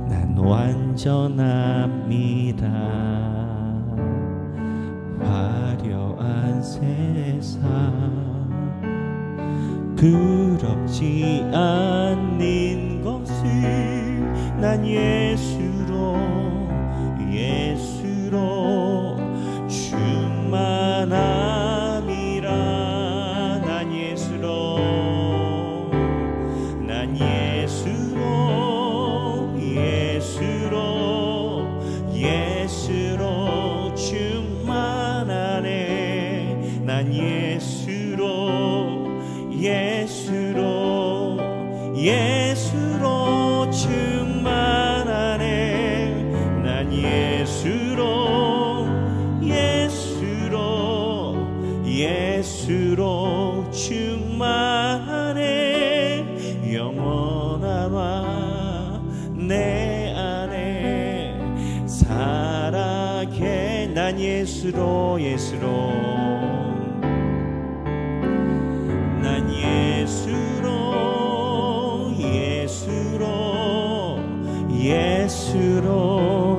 난 완전합니다. 화려한 세상 부럽지 않는 것을 난 예수로 예수로 충만함이라. 난 예수로 예수로 예수로 충만하네. 난 예수로 예수로 충만하네. 난 예수로 충만하네. 영원하나 내 안에 살아계. 난 예수로 난 예수로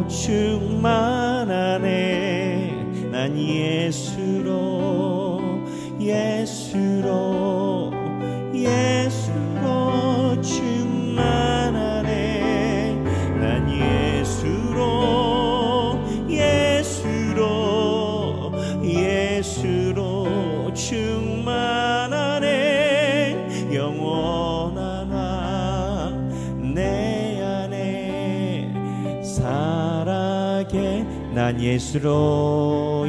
충만하네. 난 예수로 충만하네. 난 예수로 충만하네. 영원하나 내 안에 살아계. 난 예수로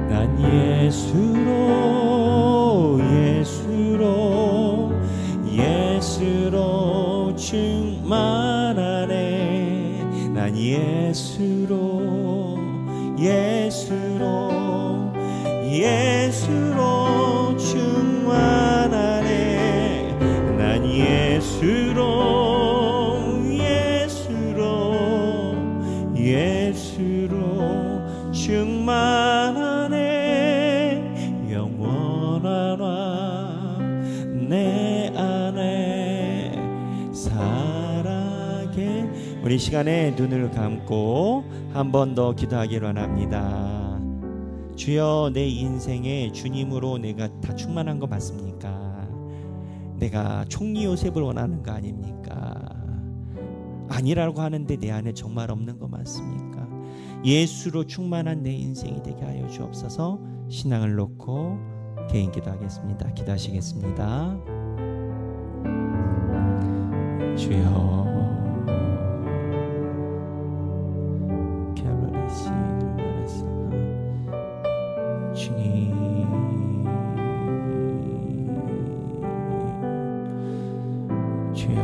난 예수로 충만하네. 난 예수로 충만하네. 난 예수로 충만하네. 영원하나 내 안에 살아계. 우리 시간에 눈을 감고 한 번 더 기도하기로 합니다. 주여, 내 인생에 주님으로 내가 다 충만한 거 맞습니까? 내가 총리 요셉을 원하는 거 아닙니까? 아니라고 하는데 내 안에 정말 없는 거 맞습니까? 예수로 충만한 내 인생이 되게 하여 주옵소서. 신앙을 놓고 개인 기도하겠습니다. 기도하시겠습니다. 주여, 주님, 주여,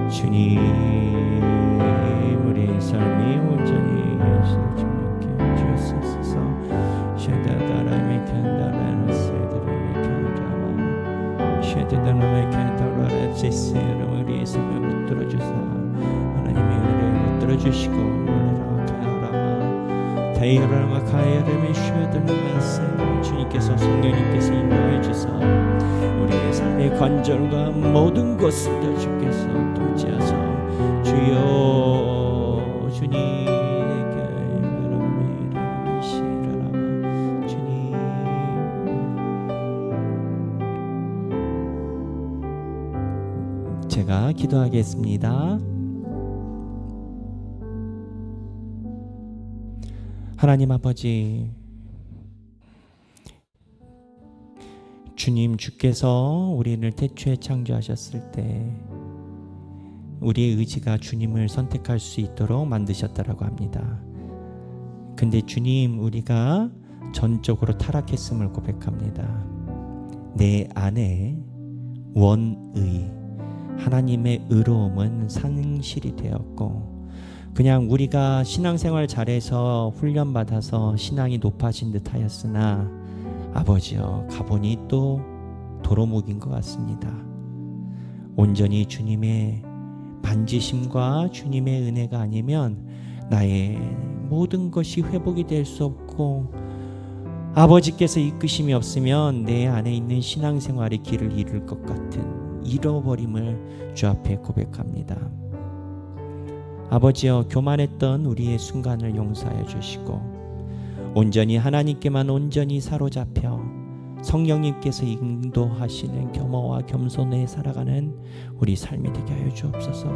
주님, 우리의 삶이 온전히 예수를 주님께 주옵소서. 샤다다라미 칸다라는 세드라미 칸다라 샤다다라미 칸다라는 세스를 우리의 삶에 붙들어 주사 하나님의 은혜를 붙들어 주시고 주님께서 성령님께서 인도해 주사 우리의 삶의 관절과 모든 것을 다 주께서 통치하사 주여 주님에게 주님 제가 기도하겠습니다. 하나님 아버지, 주님 주께서 우리를 태초에 창조하셨을 때 우리의 의지가 주님을 선택할 수 있도록 만드셨다라고 합니다. 근데 주님, 우리가 전적으로 타락했음을 고백합니다. 내 안에 원의 하나님의 의로움은 상실이 되었고, 그냥 우리가 신앙생활 잘해서 훈련받아서 신앙이 높아진 듯 하였으나 아버지여, 가보니 또 도루묵인 것 같습니다. 온전히 주님의 만지심과 주님의 은혜가 아니면 나의 모든 것이 회복이 될 수 없고, 아버지께서 이끄심이 없으면 내 안에 있는 신앙생활의 길을 잃을 것 같은 잃어버림을 주 앞에 고백합니다. 아버지여, 교만했던 우리의 순간을 용서하여 주시고 온전히 하나님께만 온전히 사로잡혀 성령님께서 인도하시는 겸허와 겸손에 살아가는 우리 삶이 되게 하여 주옵소서.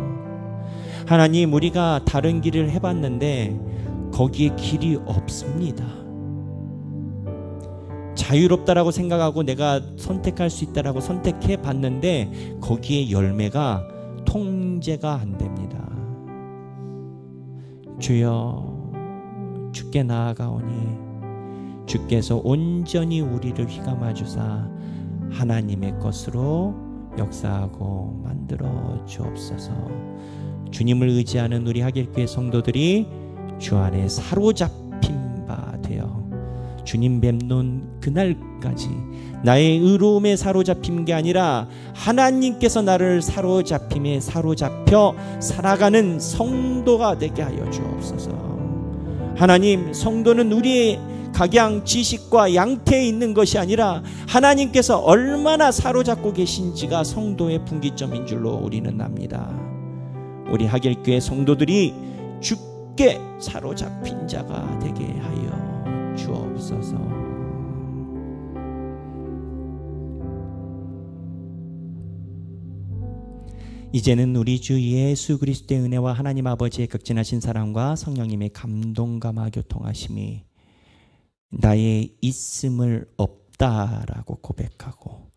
하나님, 우리가 다른 길을 해봤는데 거기에 길이 없습니다. 자유롭다라고 생각하고 내가 선택할 수 있다라고 선택해 봤는데 거기에 열매가 통제가 안 됩니다. 주여, 주께 나아가오니 주께서 온전히 우리를 휘감아 주사 하나님의 것으로 역사하고 만들어 주옵소서. 주님을 의지하는 우리 하길교회 성도들이 주 안에 사로잡힌 바 되어 주님 뵙는 그날까지 나의 의로움에 사로잡힌 게 아니라 하나님께서 나를 사로잡힘에 사로잡혀 살아가는 성도가 되게 하여 주옵소서. 하나님, 성도는 우리의 각양 지식과 양태에 있는 것이 아니라 하나님께서 얼마나 사로잡고 계신지가 성도의 분기점인 줄로 우리는 압니다. 우리 하길교회 성도들이 주께 사로잡힌 자가 되게 하여 주옵소서. 이제는 우리 주 예수 그리스도의 은혜와 하나님 아버지의 극진하신 사랑과 성령님의 감동감화 교통하심이 나의 있음을 없다라고 고백하고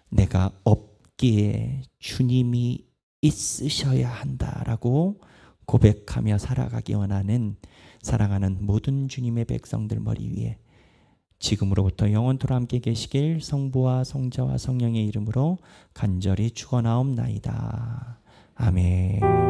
내가 없기에 주님이 있으셔야 한다라고 고백하며 살아가기 원하는 사랑하는 모든 주님의 백성들 머리 위에 지금으로부터 영원토록 함께 계시길 성부와 성자와 성령의 이름으로 간절히 축원하옵나이다. 아멘.